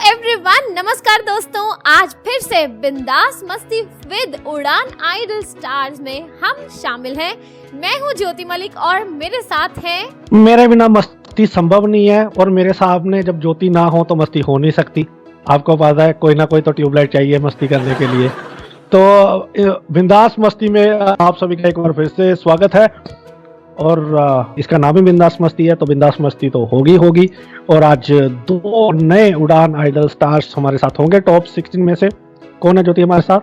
Everyone, नमस्कार दोस्तों। आज फिर से बिंदास मस्ती विद उड़ान आइडल स्टार्स में हम शामिल हैं। मैं हूं ज्योति मलिक और मेरे साथ हैं। मेरे बिना मस्ती संभव नहीं है और मेरे सामने जब ज्योति ना हो तो मस्ती हो नहीं सकती। आपको पता है कोई ना कोई तो ट्यूबलाइट चाहिए मस्ती करने के लिए। तो बिंदास मस्ती में आप सभी का एक बार फिर से स्वागत है और इसका नाम ही बिंदास मस्ती है, तो बिंदास मस्ती तो होगी। और आज दो नए उड़ान आइडल स्टार्स हमारे साथ होंगे टॉप 16 में से। कौन है ज्योति हमारे साथ?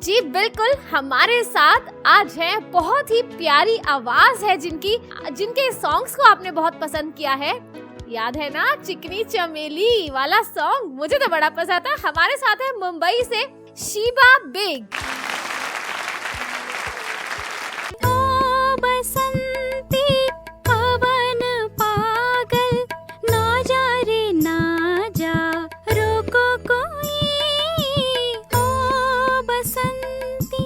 जी बिल्कुल, हमारे साथ आज है बहुत ही प्यारी आवाज है जिनके सॉन्ग्स को आपने बहुत पसंद किया है। याद है ना चिकनी चमेली वाला सॉन्ग? मुझे तो बड़ा पसंद था। हमारे साथ है मुंबई से शीबा बेग। बसंती पवन पागल, ना जा रे ना जा, रोको कोई। ओ बसंती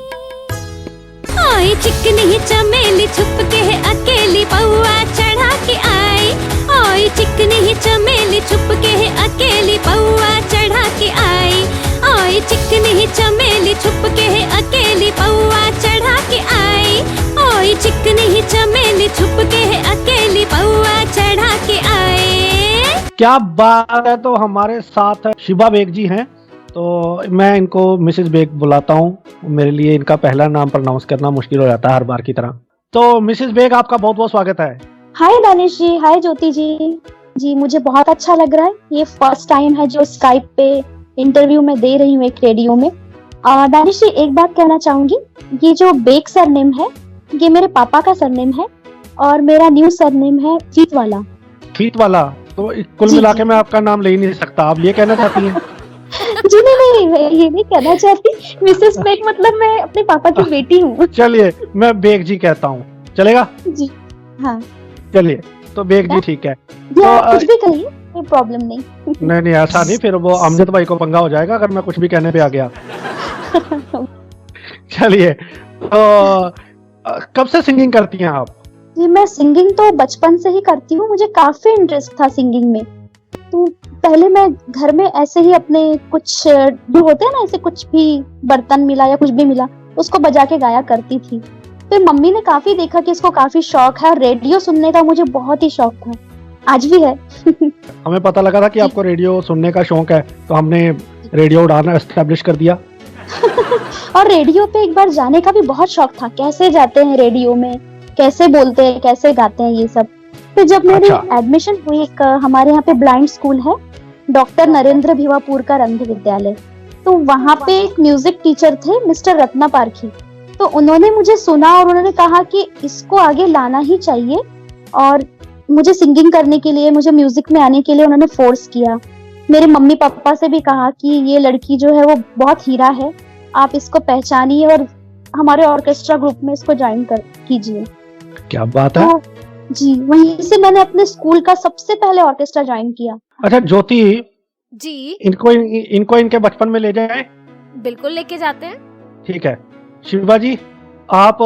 आई चिकनी चमेली छुप के है अकेली, पौआ चढ़ा के आई। आई चिकनी चमेली छुप के है अकेली, पौआ चढ़ा के आई। आई चिकनी चमेली छुप के है अकेली, पौआ चढ़ा के आई। ओए चिकनी चमेली छुप के है अकेली, पौआ चढ़ा के आए। क्या बात है। तो हमारे साथ शीबा बेग जी हैं, तो मैं इनको मिसेस बेग बुलाता हूँ। मेरे लिए इनका पहला नाम प्रोनाउंस करना मुश्किल हो जाता है हर बार की तरह। तो मिसेस बेग आपका बहुत बहुत स्वागत है। हाय दानिश जी, हाय ज्योति जी, मुझे बहुत अच्छा लग रहा है। ये फर्स्ट टाइम है जो स्काइप पे इंटरव्यू में दे रही हूँ एक रेडियो में। दानिश जी, एक बात कहना चाहूंगी, ये जो बेग सरनेम है ये मेरे पापा का सरनेम है और मेरा न्यू सरनेम है फीत वाला। तो कुल मिला के मैं आपका नाम ले ही नहीं सकता, आप ये कहना चाहती हैं? जी नहीं, मैं ये नहीं कहना चाहती। मिसेस बेग मतलब मैं अपने पापा की बेटी हूँ। चलिए मैं बेग जी कहता हूँ, चलेगा? जी हाँ, चलिए तो बेग जी ठीक है। तो कुछ भी कहिए, कोई प्रॉब्लम नहीं। नहीं ऐसा नहीं, फिर वो अमजद भाई को पंगा हो जाएगा अगर मैं कुछ भी कहने पे आ गया। चलिए, तो कब से सिंगिंग करती हैं आप? जी मैं सिंगिंग तो बचपन से ही करती हूँ। मुझे काफी इंटरेस्ट था सिंगिंग में। तो पहले मैं घर में ऐसे ही अपने कुछ जो होते हैं ना, ऐसे कुछ भी बर्तन मिला या कुछ भी मिला उसको बजा के गाया करती थी। फिर मम्मी ने काफी देखा कि इसको काफी शौक है और रेडियो सुनने का मुझे बहुत ही शौक था, आज भी है। हमें पता लगा था कि आपको रेडियो सुनने का शौक है, तो हमने रेडियो उड़ाना एस्टेब्लिश कर दिया। और रेडियो पे एक बार जाने का भी बहुत शौक था, कैसे जाते हैं रेडियो में, कैसे बोलते हैं, कैसे गाते हैं, ये सब। फिर जब मेरी एडमिशन हुई, एक हमारे यहाँ पे ब्लाइंड स्कूल है, डॉक्टर नरेंद्र भिवापुरकर अंध विद्यालय, तो वहाँ पे एक म्यूजिक टीचर थे मिस्टर रत्ना पारखी। तो उन्होंने मुझे सुना और उन्होंने कहा कि इसको आगे लाना ही चाहिए। और मुझे सिंगिंग करने के लिए, मुझे म्यूजिक में आने के लिए उन्होंने फोर्स किया। मेरे मम्मी पापा से भी कहा कि ये लड़की जो है वो बहुत हीरा है, आप इसको पहचानिए और हमारे ऑर्केस्ट्रा ग्रुप में इसको ज्वाइन कीजिए। क्या बात है। तो जी वहीं से मैंने अपने स्कूल का सबसे पहले ऑर्केस्ट्रा ज्वाइन किया। अच्छा ज्योति जी, इनको इनके बचपन में ले जाए। बिल्कुल लेके जाते हैं। ठीक है शिवा जी, आप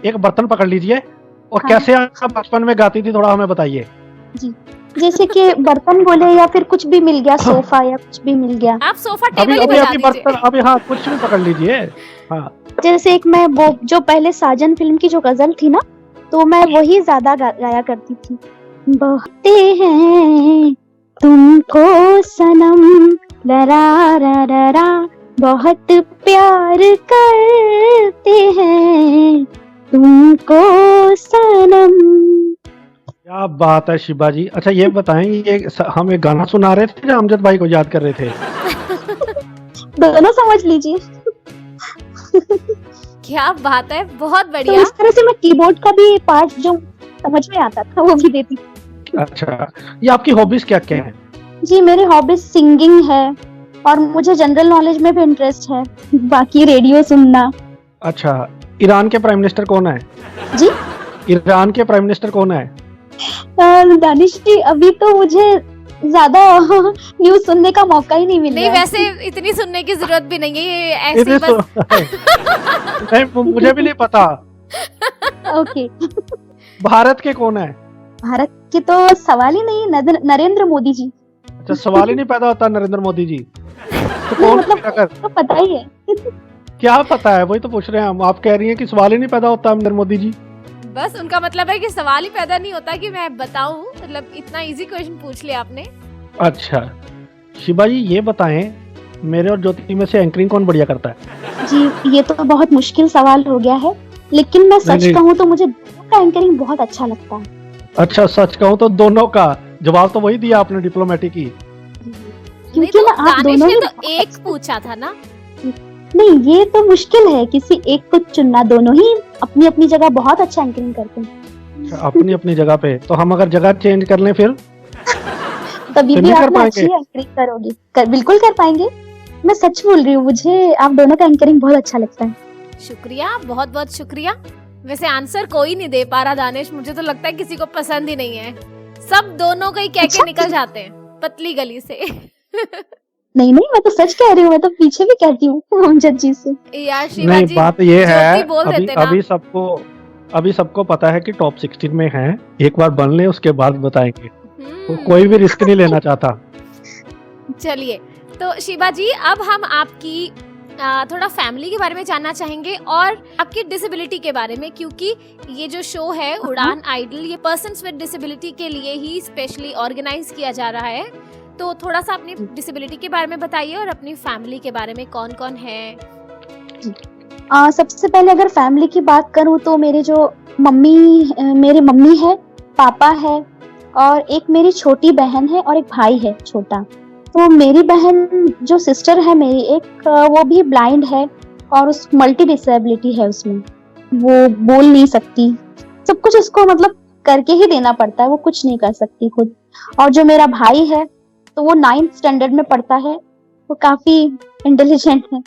एक बर्तन पकड़ लीजिए और हाँ। कैसे आप बचपन में गाती थी थोड़ा हमें बताइए। जी, जैसे कि बर्तन बोले या फिर कुछ भी मिल गया, सोफा या कुछ भी मिल गया। आप सोफा टेबल ही बजा दीजिए। बर्तन अभी, हाँ कुछ भी पकड़ लीजिए। हाँ, जैसे एक मैं वो जो पहले साजन फिल्म की जो गजल थी ना, तो मैं वही ज्यादा गाया करती थी। बहते हैं तुमको सनम लरा रा रा रा, बहुत प्यार करते हैं तुमको सनम। क्या बात है शिबा जी। अच्छा ये बताएं, ये हम एक गाना सुना रहे थे या अमजद भाई को याद कर रहे थे? दोनों समझ लीजिए। क्या बात है, बहुत तो बढ़िया। इस तरह से मैं कीबोर्ड का भी पार्ट जो समझ में आता था वो भी देती थी। अच्छा, ये आपकी हॉबीज क्या क्या हैं? जी मेरी हॉबीज सिंगिंग है और मुझे जनरल नॉलेज में भी इंटरेस्ट है, बाकी रेडियो सुनना। अच्छा, ईरान के प्राइम मिनिस्टर कौन है? जी ईरान के प्राइम मिनिस्टर कौन है? दानिश जी, अभी तो मुझे ज्यादा न्यूज सुनने का मौका ही नहीं मिला। नहीं, वैसे इतनी सुनने की जरूरत भी नहीं है, ये ऐसी बस। नहीं, मुझे भी नहीं पता। ओके। भारत के कौन है? भारत के तो सवाल ही नहीं, नरेंद्र मोदी जी। अच्छा, सवाल ही नहीं पैदा होता नरेंद्र मोदी जी, तो नहीं कौन मतलब पूछा कर? तो पता ही है। क्या पता है, वही तो पूछ रहे हैं हम। आप कह रही हैं कि सवाल ही नहीं पैदा होता नरेंद्र मोदी जी। बस उनका मतलब है कि सवाल ही पैदा नहीं होता कि मैं बताऊं, मतलब इतना इजी क्वेश्चन पूछ लिया आपने। अच्छा शिबा जी, ये बताएं मेरे और ज्योति में से एंकरिंग कौन बढ़िया करता है? जी ये तो बहुत मुश्किल सवाल हो गया है, लेकिन मैं सच नहीं। कहूँ तो मुझे दोनों का एंकरिंग बहुत अच्छा लगता है। अच्छा, सच कहूँ तो दोनों का जवाब तो वही दिया आपने, डिप्लोमेटिक ही। नहीं क्योंकि तो ना आप दानिश दोनों ने ही तो बहुत एक अच्छे- पूछा था ना। नहीं ये तो मुश्किल है किसी एक को चुनना, दोनों ही अपनी अपनी जगह बहुत अच्छा एंकरिंग करते हैं। अच्छा, अपनी अपनी जगह पे। तो हम अगर जगह चेंज कर लें फिर तभी फिर भी नहीं कर आप ना अच्छी पाएंगे? एंकरिंग करोगी, बिल्कुल कर पाएंगे। मैं सच बोल रही हूँ, मुझे आप दोनों का एंकरिंग बहुत अच्छा लगता है। शुक्रिया, बहुत बहुत शुक्रिया। वैसे आंसर कोई नहीं दे पा रहा दानिश, मुझे तो लगता है किसी को पसंद ही नहीं है, सब दोनों को ही कह के अच्छा। निकल जाते हैं पतली गली से। नहीं नहीं मैं तो सच कह रही हूँ, मैं तो पीछे भी कहती हूँ अमजद जी से। यार शिवा नहीं, जी, बात ये है, ज्योति बोल अभी देते ना। अभी सबको पता है कि टॉप 16 में हैं। एक बार बन ले उसके बाद बताएंगे। तो हम्म, कोई भी रिस्क नहीं लेना चाहता। चलिए तो शिवा जी, अब हम आपकी थोड़ा फैमिली के बारे में जानना चाहेंगे और आपकी डिसेबिलिटी के बारे में, क्योंकि ये जो शो है उड़ान आइडल, ये पर्सन्स विद डिसेबिलिटी के लिए ही स्पेशली ऑर्गेनाइज किया जा रहा है। तो थोड़ा सा अपनी डिसेबिलिटी के बारे में बताइए और अपनी फैमिली के बारे में, कौन कौन है। सबसे पहले अगर फैमिली की बात करूँ तो मेरे मम्मी है, पापा है और एक मेरी छोटी बहन है और एक भाई है छोटा। तो मेरी बहन जो सिस्टर है मेरी एक, वो भी ब्लाइंड है और उस मल्टी डिसेबिलिटी है, उसमें वो बोल नहीं सकती, सब कुछ उसको मतलब करके ही देना पड़ता है, वो कुछ नहीं कर सकती खुद। और जो मेरा भाई है तो वो 9th स्टैंडर्ड में पढ़ता है, वो काफी इंटेलिजेंट है।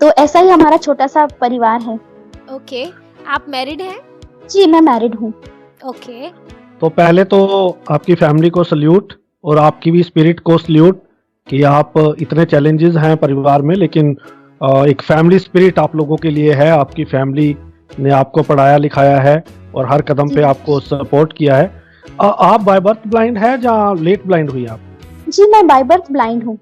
तो ऐसा ही हमारा छोटा सा परिवार है। ओके, आप मैरिड हैं? जी मैं मैरिड हूँ। ओके, तो पहले तो आपकी फैमिली को सल्यूट और आपकी भी स्पिरिट को सल्यूट कि आप इतने चैलेंजेस हैं परिवार में, लेकिन एक फैमिली स्पिरिट आप लोगों के लिए है। आपकी फैमिली ने आपको पढ़ाया लिखाया है और हर कदम पे जी। आपको सपोर्ट किया है। आप बाय बर्थ ब्लाइंड है या लेट ब्लाइंड हुई आप? जी मैं बाय बर्थ ब्लाइंड हूँ।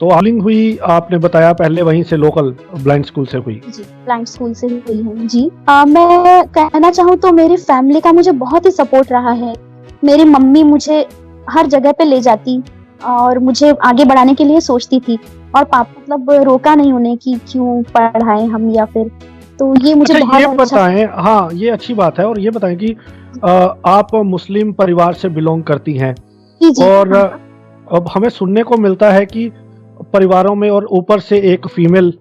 तो अर्निंग हुई आपने बताया पहले वहीं से लोकल ब्लाइंड स्कूल से हुई? जी ब्लाइंड स्कूल से ही हुई हूँ जी। मैं कहना चाहूँ तो मेरी फैमिली का मुझे बहुत ही सपोर्ट रहा है। मेरी मम्मी मुझे हर जगह पे ले जाती और मुझे आगे बढ़ाने के लिए सोचती थी, और पापा मतलब रोका नहीं उन्हें कि क्यों पढ़ाएं हम या फिर, तो ये मुझे अच्छा, बहुत ये अच्छा। बताएं, हाँ ये अच्छी बात है। और ये बताएं कि आप मुस्लिम परिवार से बिलोंग करती हैं जी जी और हाँ, अब हमें सुनने को मिलता है कि परिवारों में और ऊपर से एक फीमेल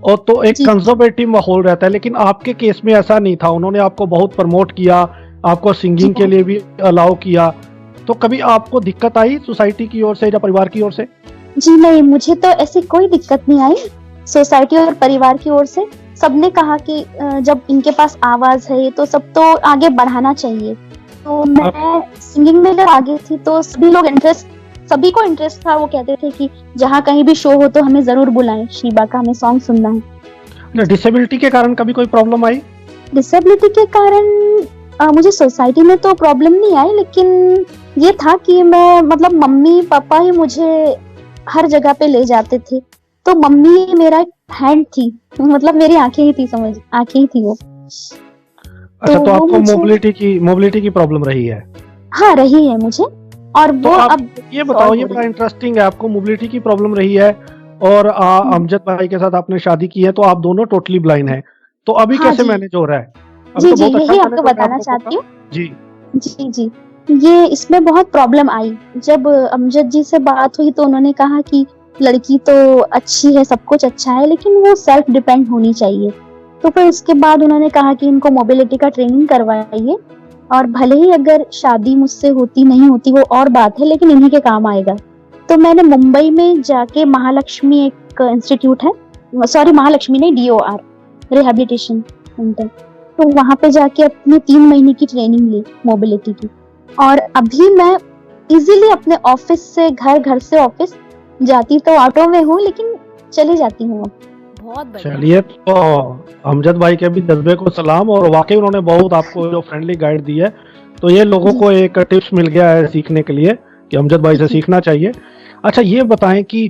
और तो एक जी। कंजर्वेटिव माहौल रहता है, लेकिन आपके केस में ऐसा नहीं था। उन्होंने आपको बहुत प्रमोट किया, आपको सिंगिंग के लिए भी अलाउ किया। तो कभी आपको दिक्कत आई सोसाइटी की ओर से या परिवार की ओर से? जी नहीं मुझे तो ऐसी कोई दिक्कत नहीं आई सोसाइटी और परिवार की ओर से। सबने कहा कि जब इनके पास आवाज है तो सब तो आगे बढ़ाना चाहिए। तो मैं सिंगिंग में जब आगे थी तो सभी को इंटरेस्ट था। वो कहते थे कि जहाँ कहीं भी शो हो तो हमें जरूर बुलाएं, शीबा का हमें सॉन्ग सुनना है। डिसेबिलिटी के कारण कभी कोई प्रॉब्लम आई? डिसेबिलिटी के कारण मुझे सोसाइटी में तो प्रॉब्लम नहीं आई, लेकिन ये था कि मैं मतलब मम्मी पापा ही मुझे हर जगह पे ले जाते थे। तो मम्मी मेरा एक हैंड थी, मतलब मेरी आंखें ही थी वो। अच्छा, तो वो आपको मुझे- मोबिलिटी की प्रॉब्लम रही है? हाँ रही है मुझे। और तो वो आप अब ये बताओ, ये बड़ा इंटरेस्टिंग है, आपको मोबिलिटी की प्रॉब्लम रही है और अमजद भाई के साथ आपने शादी की है, तो आप दोनों टोटली ब्लाइंड हैं। तो अभी हाँ कैसे जी। मैनेज हो रहा है? अभी जी तो जी बहुत अच्छा यही manage आपको हो रहा है बताना आप लोगों चाहती हूँ। का। जी जी जी ये इसमें बहुत प्रॉब्लम आई। जब अमजद जी से बात हुई तो उन्होंने कहा कि लड़की तो अच्छी है, सब कुछ अच्छा है, लेकिन वो सेल्फ डिपेंड होनी चाहिए। तो फिर उसके बाद उन्होंने कहा कि इनको मोबिलिटी का ट्रेनिंग करवाइए, और भले ही अगर शादी मुझसे होती नहीं होती वो और बात है, लेकिन इन्हीं के काम आएगा। तो मैंने मुंबई में जाके महालक्ष्मी एक इंस्टीट्यूट है, सॉरी महालक्ष्मी नहीं, DOR रिहैबिलिटेशन सेंटर, तो वहां पे जाके अपनी 3 महीने की ट्रेनिंग ली मोबिलिटी की। और अभी मैं इजीली अपने ऑफिस से घर से ऑफिस जाती तो ऑटो में हूँ, लेकिन चली जाती हूँ अब। बहुत बढ़िया। चलिए, तो अमजद भाई के भी जज्बे को सलाम, और वाकई उन्होंने बहुत आपको जो फ्रेंडली गाइड दी है। तो ये लोगों को एक टिप्स मिल गया है सीखने के लिए। कि अमजद भाई से सीखना चाहिए। अच्छा ये बताएं कि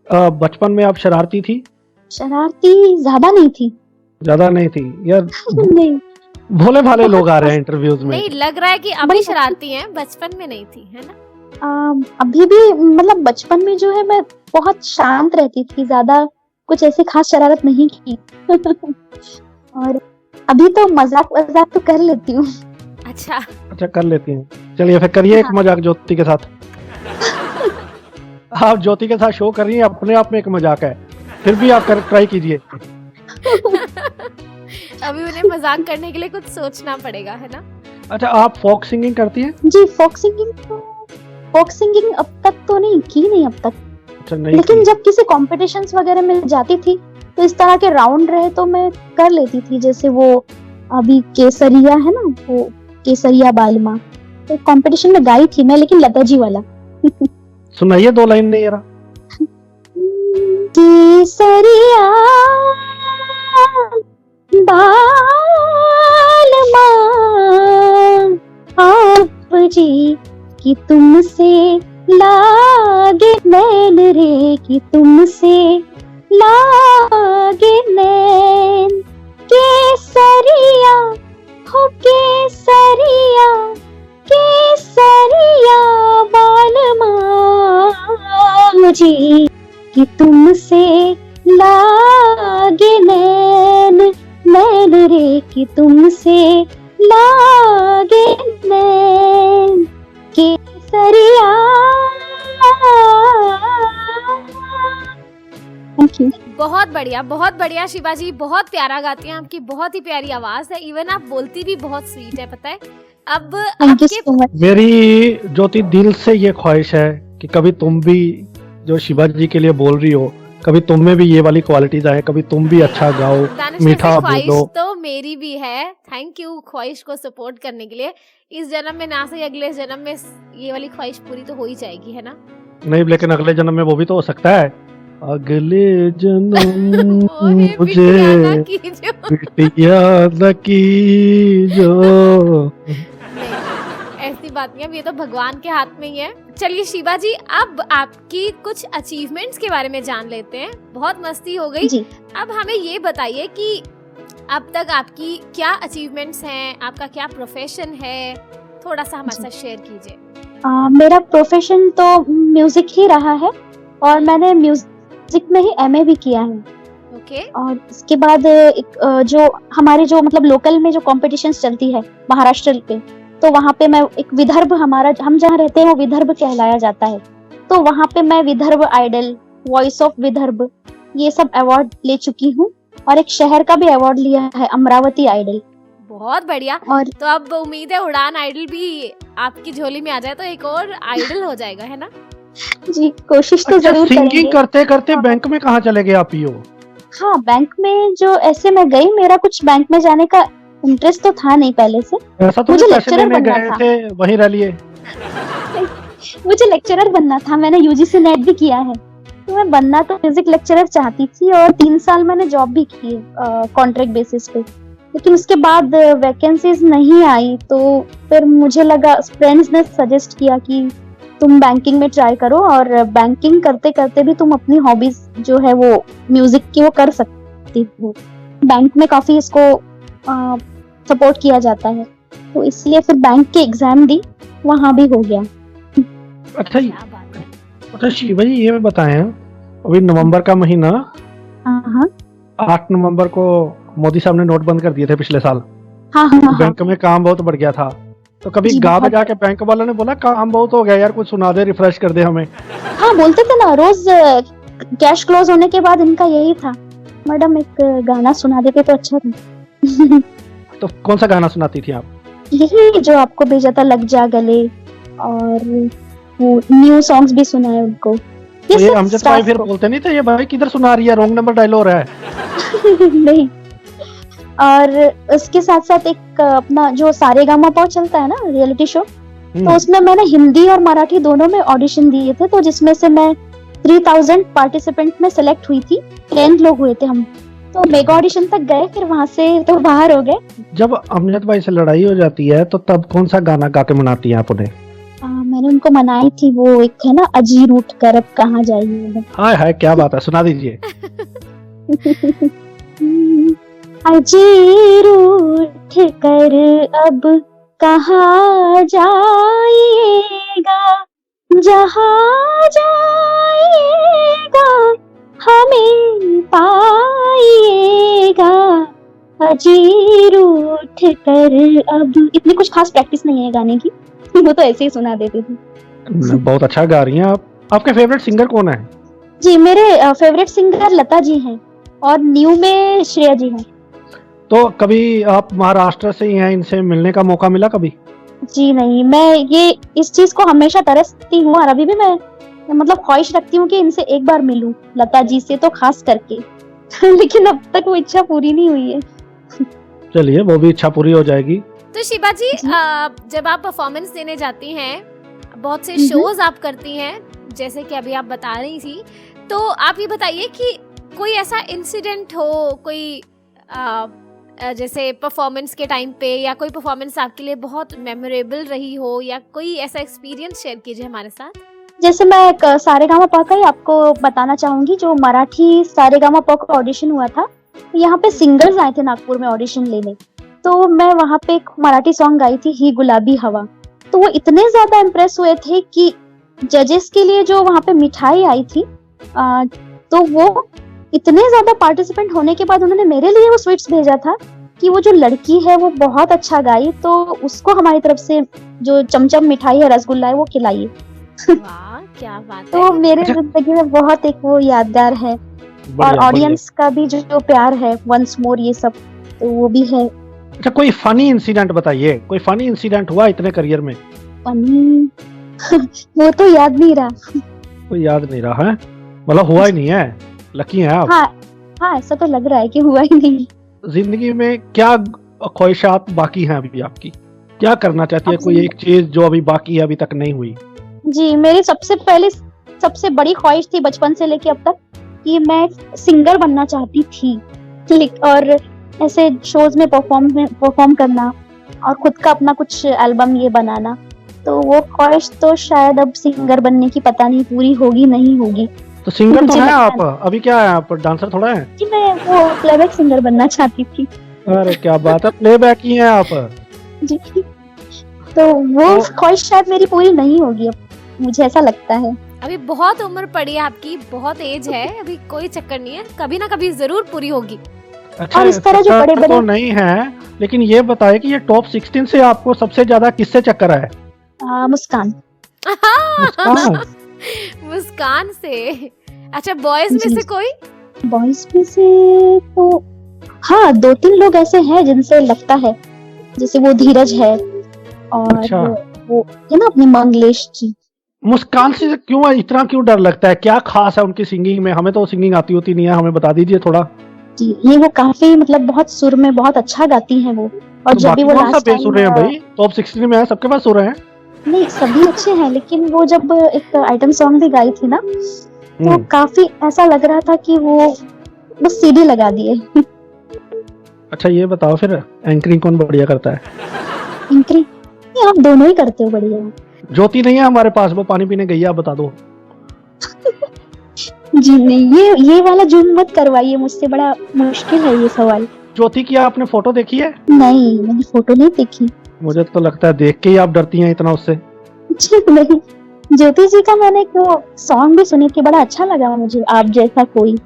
बचपन में आप शरारती थी? शरारती ज्यादा नहीं थी। ज्यादा नहीं थी यार, नहीं, भोले भाले लोग आ रहे हैं इंटरव्यूज में। नहीं लग रहा है कि अभी शरारती हैं, बचपन में नहीं थी, है ना? अभी भी मतलब बचपन में जो है मैं बहुत शांत रहती थी, ज्यादा कुछ ऐसी खास शरारत नहीं की। और अभी तो मजाक वजाक तो कर लेती हूँ। अच्छा कर लेती हैं। चलिए फिर करिए एक मजाक ज्योति के साथ। आप ज्योति के साथ शो कर रही हैं, अपने आप में एक मजाक है, फिर भी आप ट्राई कीजिए। अभी उन्हें मजाक करने के लिए कुछ सोचना पड़ेगा, है ना? अच्छा आप फोक सिंगिंग करती हैं? जी फोक सिंगिंग अब तक तो नहीं अब तक। अच्छा नहीं लेकिन की। जब किसी कॉम्पिटिशन्स वगैरह में जाती थी तो इस तरह के राउंड रहे तो मैं कर लेती थी। जैसे वो अभी केसरिया है ना, वो केसरिया बालमा, तो कंपटीशन में गाई थी मैं, लेकिन लता जी वाला। सुनाइए 2 लाइन नहीं यार। केसरिया बालमा आप जी कि तुमसे लागे नैन रे, कि तुमसे लागे नैन। केसरिया हो केसरिया, केसरिया बालमा जी कि तुमसे लागे नैन, नैन रे कि तुमसे लागे नैन। केसरिया। Thank you. बहुत बढ़िया शिवाजी, बहुत प्यारा गाती हैं, आपकी बहुत ही प्यारी आवाज है। इवन आप बोलती भी बहुत स्वीट है, पता है। अब थैंक यू आपके सो मच। मेरी ज्योति दिल से ये ख्वाहिश है कि कभी तुम भी जो शिवाजी के लिए बोल रही हो, कभी तुम में भी ये वाली क्वालिटीज आए, कभी तुम भी अच्छा गाओ, दानिश मीठा वैसे ख्वाहिश बोलो। तो मेरी भी है। थैंक यू ख्वाहिश को सपोर्ट करने के लिए। इस जन्म में ना सही, अगले जन्म में ये वाली ख्वाहिश पूरी तो हो ही जाएगी, है ना? नहीं लेकिन अगले जन्म में वो भी तो हो सकता है। अगले जन्म ओहे, मुझे बिटिया ना कीजो। बिटिया न कीजो। नहीं, ऐसी बात नहीं है, अब ये तो भगवान के हाथ में ही है। चलिए शिवाजी, अब आपकी कुछ अचीवमेंट्स के बारे में जान लेते हैं। बहुत मस्ती हो गई जी। अब हमें ये बताइए कि अब तक आपकी क्या अचीवमेंट्स हैं, आपका क्या प्रोफेशन है, थोड़ा सा हमारे साथ शेयर कीजिए। मेरा प्रोफेशन तो म्यूजिक ही रहा है और मैंने म्यूजिक में ही एमए भी किया है। ओके। और इसके बाद एक जो हमारे जो मतलब लोकल में जो कॉम्पिटिशन्स चलती है महाराष्ट्र पे, तो वहाँ पे मैं एक विदर्भ, हमारा हम जहाँ रहते हैं वो विदर्भ कहलाया जाता है, तो वहाँ पे मैं Vidarbha idol, voice of Vidarbha, ये सब अवार्ड ले चुकी हूँ। और एक शहर का भी अवार्ड लिया है, अमरावती आइडल। बहुत बढ़िया। और तो अब उम्मीद है उड़ान आइडल भी आपकी झोली में आ जाए तो एक और आइडल हो जाएगा, है ना? जी कोशिश तो अच्छा जरूर सिंगिंग करेंगे। करते करते बैंक में कहाँ चले गए आप? यो हाँ बैंक में जो ऐसे मैं गई, मेरा कुछ बैंक में जाने का इंटरेस्ट तो था नहीं पहले से। ऐसा तो मुझे पैसे लेक्चरर लेने बनना गए था। थे वहीं रह लिए। मुझे लेक्चरर बनना था, मैंने यूजीसी नेट भी किया है, तो मैं बनना तो म्यूजिक लेक्चरर चाहती थी। और 3 साल मैंने जॉब भी की कॉन्ट्रैक्ट बेसिस पे, लेकिन उसके बाद वैकेंसीज नहीं आई, तो फिर मुझे लगा, फ्रेंड्स ने सजेस्ट किया कि तुम बैंकिंग में ट्राई करो, और बैंकिंग करते करते भी तुम अपनी हॉबीज जो है वो म्यूजिक की वो कर सकती हो। बैंक में काफी इसको सपोर्ट किया जाता है, तो इसलिए फिर बैंक के एग्जाम दी, वहां भी हो गया। अच्छा क्या बात है। अच्छा शिवा जी ये बताएं, अभी नवंबर का महीना, हाँ 8 नवंबर को मोदी साहब ने नोट बंद कर दिए थे पिछले साल। हाँ हाँ हाँ। बैंक में काम बहुत बढ़ गया था, तो कभी जी, गाँव में बहुत। जाके बैंक वालों ने बोला काम बहुत हो गया यार, कुछ सुना दे, रिफ्रेश कर दे हमें? हाँ बोलते थे ना, रोज कैश क्लोज होने के बाद इनका यही था, मैडम एक गाना सुना देते तो अच्छा था। तो कौन सा गाना सुनाती थी आप? यही जो आपको भेजा था, लग जा गले, और वो न्यू सॉन्ग्स भी सुनाए उनको। तो ये सब अमजद staff भाई फिर को। बोलते नहीं थे ये भाई किधर सुना रही है, रॉन्ग नंबर डायल हो रहा है? नहीं। और उसके साथ साथ एक अपना जो सारेगामापा चलता है ना रियलिटी शो, तो उसमें मैंने हिंदी और मराठी दोनों में ऑडिशन दिए थे, तो जिसमें से मैं 3000 पार्टिसिपेंट में सेलेक्ट हुई थी। 10 लोग हुए थे हम, तो मेगा ऑडिशन तक गए, फिर वहां से तो बाहर हो गए। जब अमजद भाई से लड़ाई हो जाती है तो तब कौन सा गाना गा के मनाती हैं आप उन्हें? मैंने उनको मनाई थी, वो एक है ना, अजीर उठ कर अब कहाँ जाइए। हाय हाय, क्या बात है, सुना दीजिए। अजीर उठ कर अब कहाँ जाइएगा, जहाँ जाइएगा हमें पाइएगा, अजीर उठ कर अब। इतनी कुछ खास प्रैक्टिस नहीं है गाने की, वो तो ऐसे ही सुना देती थी। बहुत अच्छा गा रही हैं आप। आपके फेवरेट सिंगर कौन है? जी, मेरे फेवरेट सिंगर लता जी हैं और न्यू में श्रेया जी हैं। तो कभी आप महाराष्ट्र से ही हैं, इनसे मिलने का मौका मिला कभी? जी नहीं, मैं ये इस चीज को हमेशा तरसती हूँ और अभी भी मैं मतलब ख्वाहिश रखती हूँ कि इनसे एक बार मिलूं, लता जी से तो खास करके। लेकिन अब तक वो इच्छा पूरी नहीं हुई है। चलिए, वो भी इच्छा पूरी हो जाएगी। तो शिबा जी, जब आप परफॉर्मेंस देने जाती हैं, बहुत से शोज आप करती हैं, जैसे कि अभी आप बता रही थी, तो आप ये बताइए कि कोई ऐसा इंसिडेंट हो, कोई जैसे परफॉर्मेंस के टाइम पे, या कोई परफॉर्मेंस आपके लिए बहुत मेमोरेबल रही हो, या कोई ऐसा एक्सपीरियंस शेयर कीजिए हमारे साथ। जैसे मैं एक सारेगामापा का ही आपको बताना चाहूंगी, जो मराठी सारेगामापा का ऑडिशन हुआ था, यहाँ पे सिंगर्स आए थे नागपुर में ऑडिशन लेने, तो मैं वहाँ पे एक मराठी सॉन्ग गाई थी, ही गुलाबी हवा। तो वो इतने ज्यादा इम्प्रेस हुए थे कि जजेस के लिए जो वहाँ पे मिठाई आई थी, तो वो इतने ज्यादा पार्टिसिपेंट होने के बाद उन्होंने मेरे लिए वो स्वीट्स भेजा था कि वो जो लड़की है वो बहुत अच्छा गाई, तो उसको हमारी तरफ से जो चमचम मिठाई है, रसगुल्ला है, वो खिलाइए। वाह, क्या बात है। तो मेरे जिंदगी में बहुत एक वो यादगार है। और ऑडियंस का भी जो प्यार है, वंस मोर, ये सब तो वो भी है। अच्छा, कोई फनी इंसिडेंट बताइए, कोई फनी इंसिडेंट हुआ इतने करियर में? फनी वो तो याद नहीं रहा। कोई याद नहीं रहा है, मतलब हुआ ही नहीं है। लकी हैं आप। हाँ, ऐसा तो लग रहा है कि हुआ ही नहीं। जिंदगी में क्या ख्वाहिशात बाकी हैं अभी आपकी? क्या करना चाहती है? कोई एक चीज जो अभी बाकी है, अभी तक नहीं हुई? जी, मेरी सबसे बड़ी ख्वाहिश थी बचपन से लेके अब तक कि मैं सिंगर बनना चाहती थी, और ऐसे शोज में परफॉर्म करना और खुद का अपना कुछ एल्बम ये बनाना। तो वो ख्वाहिश तो शायद अब सिंगर बनने की पता नहीं पूरी होगी नहीं होगी। तो सिंगर तो है आप, अभी क्या है आप, डांसर थोड़ा है? जी, मैं वो प्लेबैक सिंगर बनना चाहती थी। अरे क्या बात है, प्लेबैक ही है आप। जी, तो वो ख्वाहिश शायद मेरी पूरी नहीं होगी अब, मुझे ऐसा लगता है। अभी बहुत उम्र पड़ी है आपकी, बहुत एज है, अभी कोई चक्कर नहीं है, कभी ना कभी जरूर पूरी होगी। अच्छा, और इस तरह जो बड़े तो नहीं है, लेकिन ये बताए कि ये टॉप 16 से आपको सबसे ज्यादा किससे चक्कर है? मुस्कान। मुस्कान से। अच्छा, बॉयज में से कोई? बॉयज में से तो हाँ, 2-3 लोग ऐसे हैं जिनसे लगता है, जैसे वो धीरज है और अच्छा। वो है ना अपनी मंगलेश जी। मुस्कान से क्यों डर लगता है? क्या खास है उनकी सिंगिंग में? हमें तो सिंगिंग आती होती नहीं है, हमें बता दीजिए थोड़ा। जी, ये वो काफी मतलब बहुत सुर में बहुत अच्छा गाती हैं वो। और तो जब भी वो लास्ट टाइम सुर हैं भाई, टॉप 16 में है, सबके पास सुर हैं। नहीं, सभी अच्छे हैं, लेकिन वो जब एक आइटम सॉन्ग भी गाई थी ना, तो काफी ऐसा लग रहा था कि वो बस सीडी लगा दिए। अच्छा, ये बताओ फिर एंकरिंग कौन बढ़िया करता है? एंकरिंग आप दोनों ही करते हो बढ़िया। ज्योति नहीं है हमारे पास, वो पानी पीने गई है, आप बता दो। जी नहीं, ये वाला जुर्म मत करवाइए मुझसे, बड़ा मुश्किल है ये सवाल। ज्योति की आपने फोटो देखी है? नहीं, मैंने फोटो नहीं देखी। मुझे तो लगता है देख के ही आप डरती हैं इतना उससे। नहीं, ज्योति जी का मैंने एक सॉन्ग भी सुनी थी, बड़ा अच्छा लगा मुझे, आप जैसा कोई।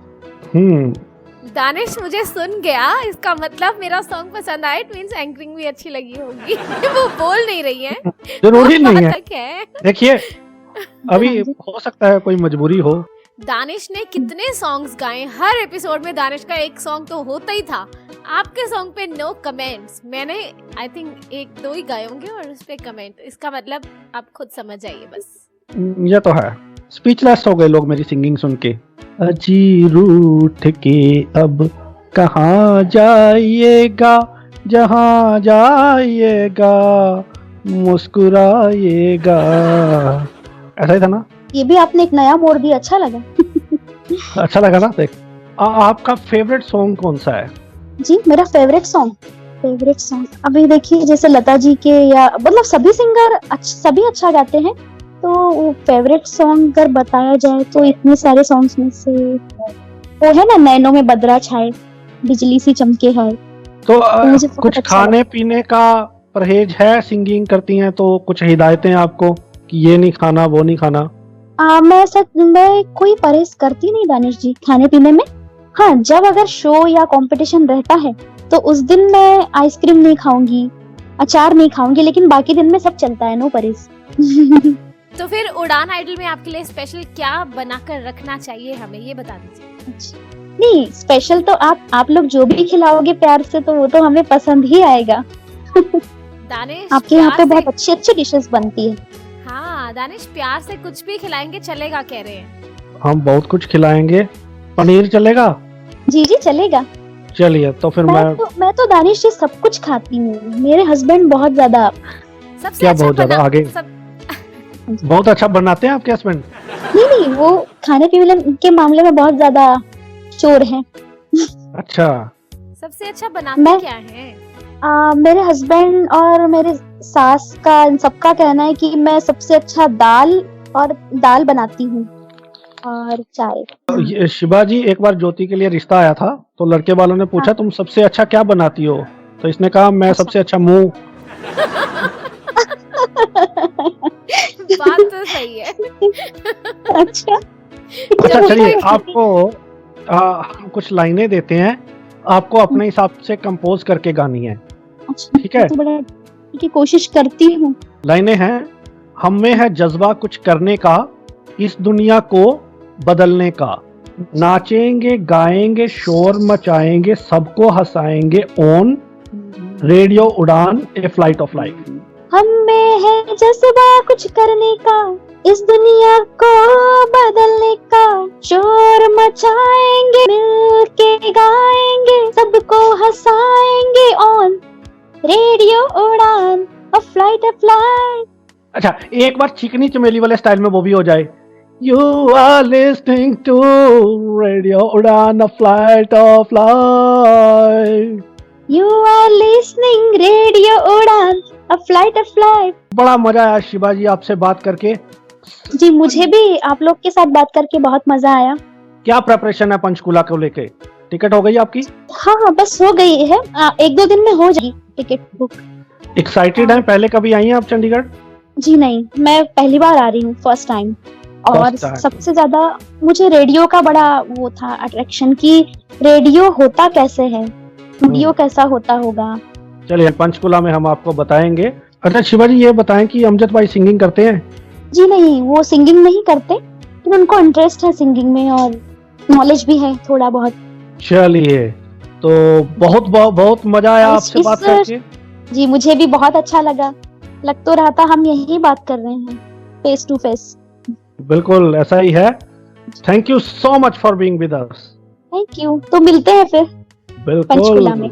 दानिश मुझे सुन गया, इसका मतलब मेरा सॉन्ग पसंद आया, इट मींस एंकरिंग भी अच्छी लगी होगी। वो बोल नहीं रही है, जरूरी नहीं है। देखिए, अभी हो सकता है कोई मजबूरी हो। दानिश ने कितने सॉन्ग्स गाए, हर एपिसोड में दानिश का एक सॉन्ग तो होता ही था। आपके सॉन्ग पे नो कमेंट्स, मैंने आई थिंक 1-2 ही गाए होंगे और उस पे कमेंट, इसका मतलब आप खुद समझ जाइए बस। ये तो है, स्पीचलेस हो गए लोग मेरी सिंगिंग सुन के। अजी रूठ के अब कहाँ जाइएगा, जहाँ जाइएगा मुस्कुराइएगा, ऐसा ही था ना? ये भी आपने एक नया मोड़ दिया, अच्छा लगा। अच्छा लगा ना? देख, आपका फेवरेट सॉन्ग कौन सा है? जी, मेरा फेवरेट सॉन्ग अभी देखिए, जैसे लता जी के, या मतलब सभी सिंगर सभी अच्छा गाते हैं, तो वो फेवरेट सॉन्ग अगर बताया जाए तो इतने सारे सॉन्ग्स में से वो है ना, नैनों में बदरा छाए, बिजली सी चमके है। तो मुझे बहुत कुछ अच्छा खाने पीने का परहेज है? सिंगिंग करती हैं तो कुछ हिदायतें आपको कि ये नहीं खाना वो नहीं खाना? मैं कोई परहेज करती नहीं दानिश जी खाने पीने में। हाँ, जब अगर शो या कंपटीशन रहता है तो उस दिन मैं आइसक्रीम नहीं खाऊंगी, अचार नहीं खाऊंगी, लेकिन बाकी दिन में सब चलता है, नो परहेज। तो फिर उड़ान आइडल में आपके लिए स्पेशल क्या बनाकर रखना चाहिए हमें, ये बता दीजिए। नहीं, स्पेशल तो आप लोग जो भी खिलाओगे प्यार से तो वो तो हमें पसंद ही आएगा। दानिश, आपके यहाँ पे प्यार बहुत से- अच्छी अच्छी डिशेस बनती है। हाँ दानिश, प्यार से कुछ भी खिलाएंगे चलेगा कह रहे हैं। हम बहुत कुछ खिलाएंगे। पनीर चलेगा? जी जी चलेगा। चलिए तो फिर मैं तो दानिश जी सब कुछ खाती हूँ। मेरे हस्बैंड बहुत ज्यादा सबसे क्या अच्छा बहुत ज्यादा बना- आगे? सब- बहुत अच्छा बनाते हैं आपके हस्बैंड? नहीं, वो खाने पीने के मामले में बहुत ज्यादा चोर हैं। अच्छा, सबसे अच्छा बनाते मैं- क्या है? मेरे हस्बैंड और मेरे सास का, इन सबका कहना है कि मैं सबसे अच्छा दाल बनाती हूँ और चाय। ये शिवा जी, एक बार ज्योति के लिए रिश्ता आया था तो लड़के वालों ने पूछा तुम सबसे अच्छा क्या बनाती हो, तो इसने कहा मैं अच्छा। सबसे अच्छा मुंह। बात तो सही है। अच्छा अच्छा चलिए, आपको हम कुछ लाइनें देते हैं, आपको अपने हिसाब से कंपोज करके गानी है, अच्छा, ठीक है? तो बड़ा की कोशिश करती हूँ। लाइनें हैं, हम में है जज्बा कुछ करने का, इस दुनिया को बदलने का, नाचेंगे गाएंगे शोर मचाएंगे सबको हंसाएंगे ऑन रेडियो उड़ान ए फ्लाइट ऑफ लाइफ। हम में है जज्बा कुछ करने का, इस दुनिया को बदलने का, शोर मचाएंगे मिलके गाएंगे सबको हंसाएंगे on radio Udaan a flight of life. अच्छा, एक बार चिकनी चमेली वाले स्टाइल में वो भी हो जाए। You are listening to Radio Udan, a flight of life. You are listening Radio Udan, a flight of life. बड़ा मजा आया शिवा जी आपसे बात करके। जी, मुझे भी आप लोग के साथ बात करके बहुत मजा आया। क्या प्रेपरेशन है पंचकूला को लेके? टिकट हो गई आपकी? हाँ, बस हो गई है, 1-2 दिन में हो जाएगी टिकट बुक। एक्साइटेड हैं? पहले कभी आई हैं आप चंडीगढ़? जी नहीं, मैं पहली बार आ रही हूँ, फर्स्ट टाइम। और First time. सबसे ज्यादा मुझे रेडियो का बड़ा वो था अट्रैक्शन कि रेडियो होता कैसे है, स्टूडियो कैसा होता होगा। चलिए, पंचकूला में हम आपको बताएंगे। अच्छा शिवा जी, ये बताएं कि अमजद भाई सिंगिंग करते हैं? जी नहीं, वो सिंगिंग नहीं करते, लेकिन उनको इंटरेस्ट है सिंगिंग में और नॉलेज भी है थोड़ा बहुत। चलिए, तो बहुत बहुत बहुत मजा आया आपसे बात करके। जी, मुझे भी बहुत अच्छा लगा, लग तो रहा था हम यही बात कर रहे हैं फेस टू फेस। बिल्कुल ऐसा ही है। Thank you so much for being with us. Thank you, तो मिलते हैं फिर पंचकुला में।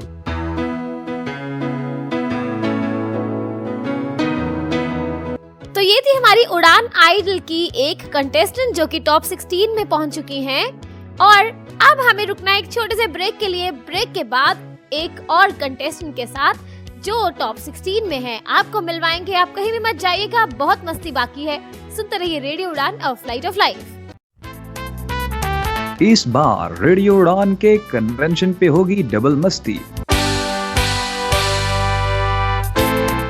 तो ये थी हमारी उड़ान आइडल की एक कंटेस्टेंट जो कि टॉप 16 में पहुंच चुकी हैं। और अब हमें रुकना है एक छोटे से ब्रेक के लिए। ब्रेक के बाद एक और कंटेस्टेंट के साथ जो टॉप 16 में है आपको मिलवाएंगे। आप कहीं भी मत जाइएगा, बहुत मस्ती बाकी है। सुनते रहिए रेडियो उड़ान और फ्लाइट ऑफ लाइफ। इस बार रेडियो उड़ान के कन्वेंशन पे होगी डबल मस्ती।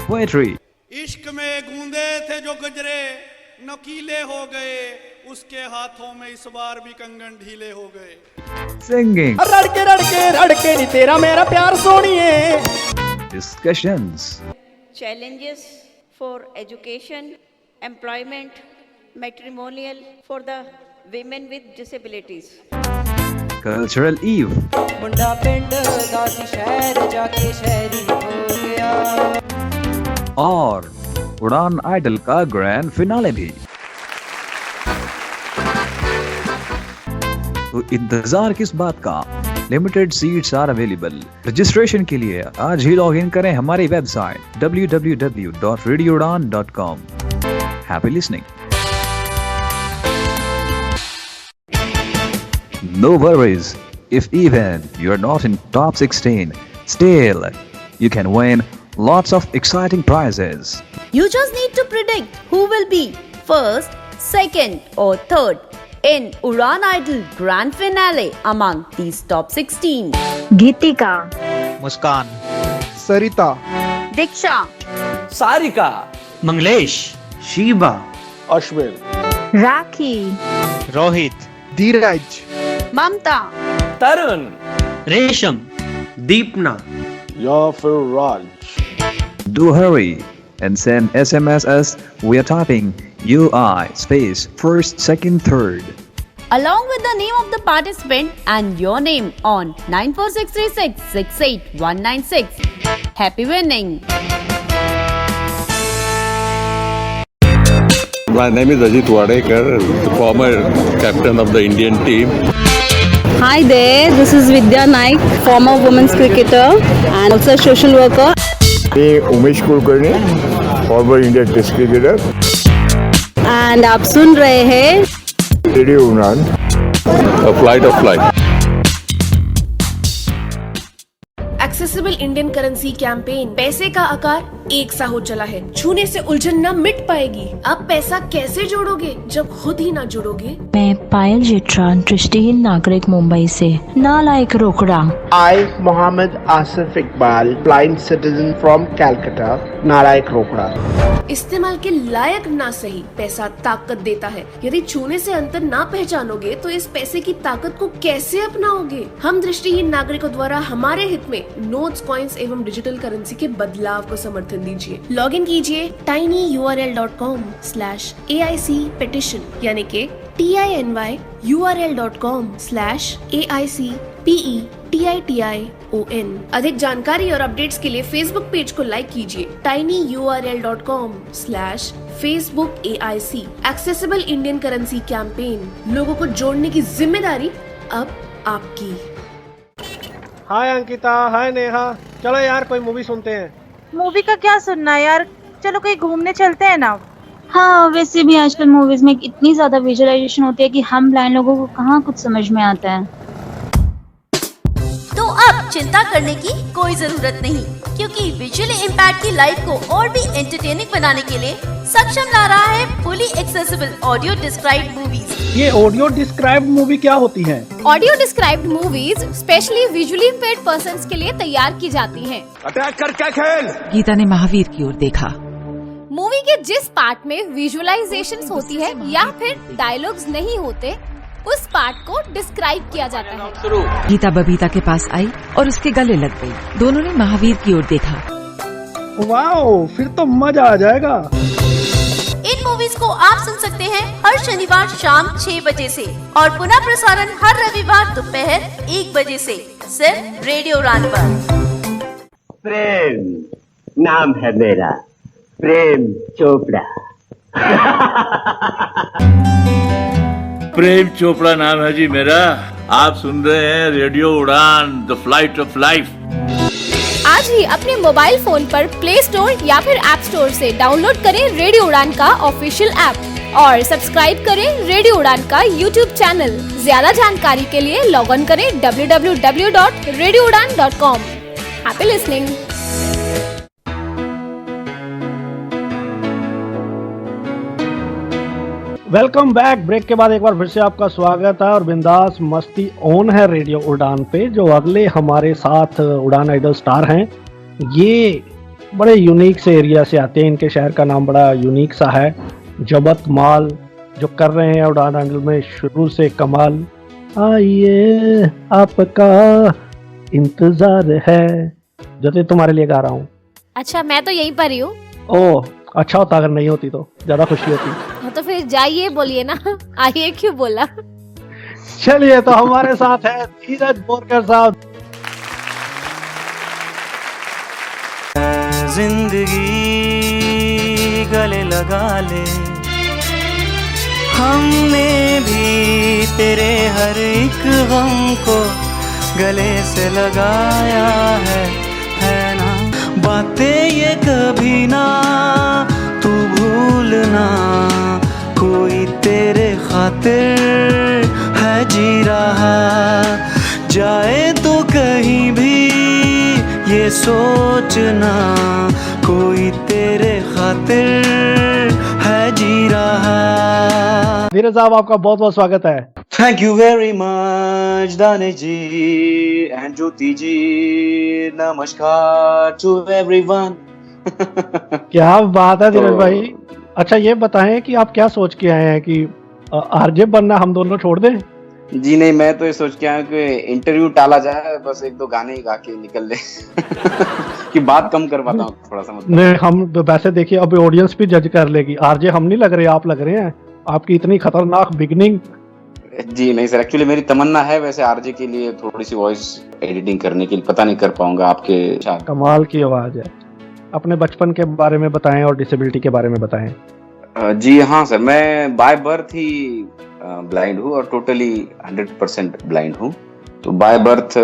पोएट्री, इश्क में गूंदे थे जो गजरे नकीले हो गए, उसके हाथों में इस बार भी कंगन ढीले हो गए। सिंगिंग, रड़के नी तेरा मेरा प्यार सोनिए। Discussions, challenges for education, employment, matrimonial for the women with disabilities. Cultural eve, मुंडा पिंड दासी शहर जाके शहरी हो गया। और उड़ान आइडल का ग्रैंड फिनाले भी। तो इंतजार किस बात का? Limited seats are available. Registration के लिए आज ही लॉग इन करें हमारी website www.radioudan.com। Happy listening. No worries, if even you're not in top 16, still you can win lots of exciting prizes. You just need to predict who will be first, second or third in Udan Idol Grand Finale among these top 16? Geetika, Muskan, Sarita, Diksha, Sarika, Manglesh, Sheeba, Ashwin, Rakhi, Rohit, Dheeraj, Mamta, Tarun, Resham, Deepna, या फिर राज। Do hurry and send SMS as we are typing UI space first, second, third. along with the name of the participant and your name on 94636 68196. Happy winning! My name is Ajit Wadekar, former captain of the Indian team. Hi there, this is Vidya Naik, former women's cricketer and also social worker. मैं Umesh Kulkarni, former Indian test cricketer, And आप सुन रहे हैं radio उड़ान, A flight of flight. Accessible Indian currency campaign. पैसे का आकार एक सा हो चला है, छूने से उलझन न मिट पाएगी। अब पैसा कैसे जोड़ोगे जब खुद ही ना जुड़ोगे? मैं पायल जेठरा, दृष्टिहीन नागरिक मुंबई से, नालायक रोकड़ा। I, Mohammed Asif Iqbal, blind citizen from Calcutta, नालायक रोकड़ा। इस्तेमाल के लायक ना सही, पैसा ताकत देता है। यदि छूने से अंतर ना पहचानोगे तो इस पैसे की ताकत को कैसे अपनाओगे? हम दृष्टिहीन नागरिकों द्वारा हमारे हित में नोट्स, कॉइन्स एवं डिजिटल करेंसी के बदलाव को समर्थन दीजिए। लॉग इन कीजिए tinyurl.com/AIC petition यानी के tinyurl.com/AIC PETITION। अधिक जानकारी और अपडेट्स के लिए फेसबुक पेज को लाइक कीजिए tinyurl.com/FacebookAIC। Accessible Indian currency campaign, लोगों को जोड़ने की जिम्मेदारी अब आपकी। हाय अंकिता, हाय नेहा, चलो यार कोई मूवी सुनते हैं। मूवी का क्या सुनना यार, चलो कहीं घूमने चलते हैं ना। हाँ, वैसे भी आजकल मूवीज में इतनी ज्यादा विजुअलाइजेशन होती है कि हम ब्लाइंड लोगों को कहाँ कुछ समझ में आता है। तो अब चिंता करने की कोई जरूरत नहीं, क्योंकि विजुअली इम्पैक्ट की लाइफ को और भी एंटरटेनिंग बनाने के लिए सक्षम ला रहा है fully accessible audio described movies. ये ऑडियो डिस्क्राइब्ड मूवी क्या होती है? Audio described movies specially visually impaired persons के लिए तैयार की जाती हैं। अटैक करके खेल। गीता ने महावीर की ओर देखा। मूवी के जिस पार्ट में विजुअलाइजेशंस होती है या फिर डायलॉग्स नहीं होते, उस पार्ट को डिस्क्राइब किया जाता है। गीता बबीता के पास आई और उसके गले लग गई। दोनों ने महावीर की ओर देखा। वाओ, फिर तो मजा आ जाएगा। इन मूवीज को आप सुन सकते हैं हर शनिवार शाम 6 बजे से और पुनः प्रसारण हर रविवार दोपहर 1 बजे से, सिर्फ रेडियो उड़ान पर। प्रेम नाम है मेरा, प्रेम चोपड़ा। प्रेम चोपड़ा नाम है जी मेरा। आप सुन रहे हैं रेडियो उड़ान, द फ्लाइट ऑफ लाइफ। आज ही अपने मोबाइल फोन पर प्ले स्टोर या फिर ऐप स्टोर से डाउनलोड करें रेडियो उड़ान का ऑफिशियल ऐप और सब्सक्राइब करें रेडियो उड़ान का यूट्यूब चैनल। ज्यादा जानकारी के लिए लॉग ऑन करें www.radioudan.com। Happy listening. Welcome back. Break के बाद एक बार फिर से आपका स्वागत है और बिंदास मस्ती ऑन है रेडियो उड़ान पे। जो अगले हमारे साथ उड़ान आइडल स्टार हैं, ये बड़े यूनिक से एरिया से आते हैं। इनके शहर का नाम बड़ा यूनिक सा है, जबत माल। जो कर रहे हैं उड़ान आइडल में शुरू से कमाल। आइए आपका इंतजार है, जो तुम्हारे लिए गा रहा हूँ। अच्छा, मैं तो यहीं पर ही हूँ। ओह, अच्छा होता अगर नहीं होती तो ज्यादा खुशी होती। हाँ तो फिर जाइए, बोलिए ना। आइए क्यों बोला। चलिए, तो हमारे साथ है धीरज बोरकर साहब। जिंदगी गले लगा ले, हमने भी तेरे हर एक गम को गले से लगाया है ना। बातें ये कभी ना तू भूलना, कोई तेरे खातिर है जी रहा। जाए तो कहीं भी ये सोचना, कोई तेरे खातिर है जी रहा। धीरज साहब आपका बहुत बहुत स्वागत है। Thank you very much Danish ji and Jyoti ji, नमस्कार टू एवरीवन। क्या बात है धीरज भाई। अच्छा ये बताएं कि आप क्या सोच के आए हैं कि आरजे बनना हम दोनों छोड़ दें? जी नहीं, मैं तो ये सोच के आया हूँ कि इंटरव्यू टाला जाए, बस एक दो गाने ही गा के निकल ले कि बात कम कर पाता हूँ थोड़ा सा, मतलब। नहीं, हम वैसे देखिए अब ऑडियंस भी जज कर लेगी। आरजे हम नहीं लग रहे, आप लग रहे हैं। आपकी इतनी खतरनाक बिगनिंग। जी नहीं सर, एक्चुअली मेरी तमन्ना है वैसे आरजे के लिए थोड़ी सी वॉइस एडिटिंग करने के लिए, पता नहीं कर पाऊंगा आपके साथ। कमाल की आवाज है। अपने बचपन के बारे में बताएं और डिसेबिलिटी के बारे में बताएं। जी हाँ सर, मैं बाय बर्थ ही ब्लाइंड हूँ और टोटली 100% ब्लाइंड हूँ। तो बाय बर्थ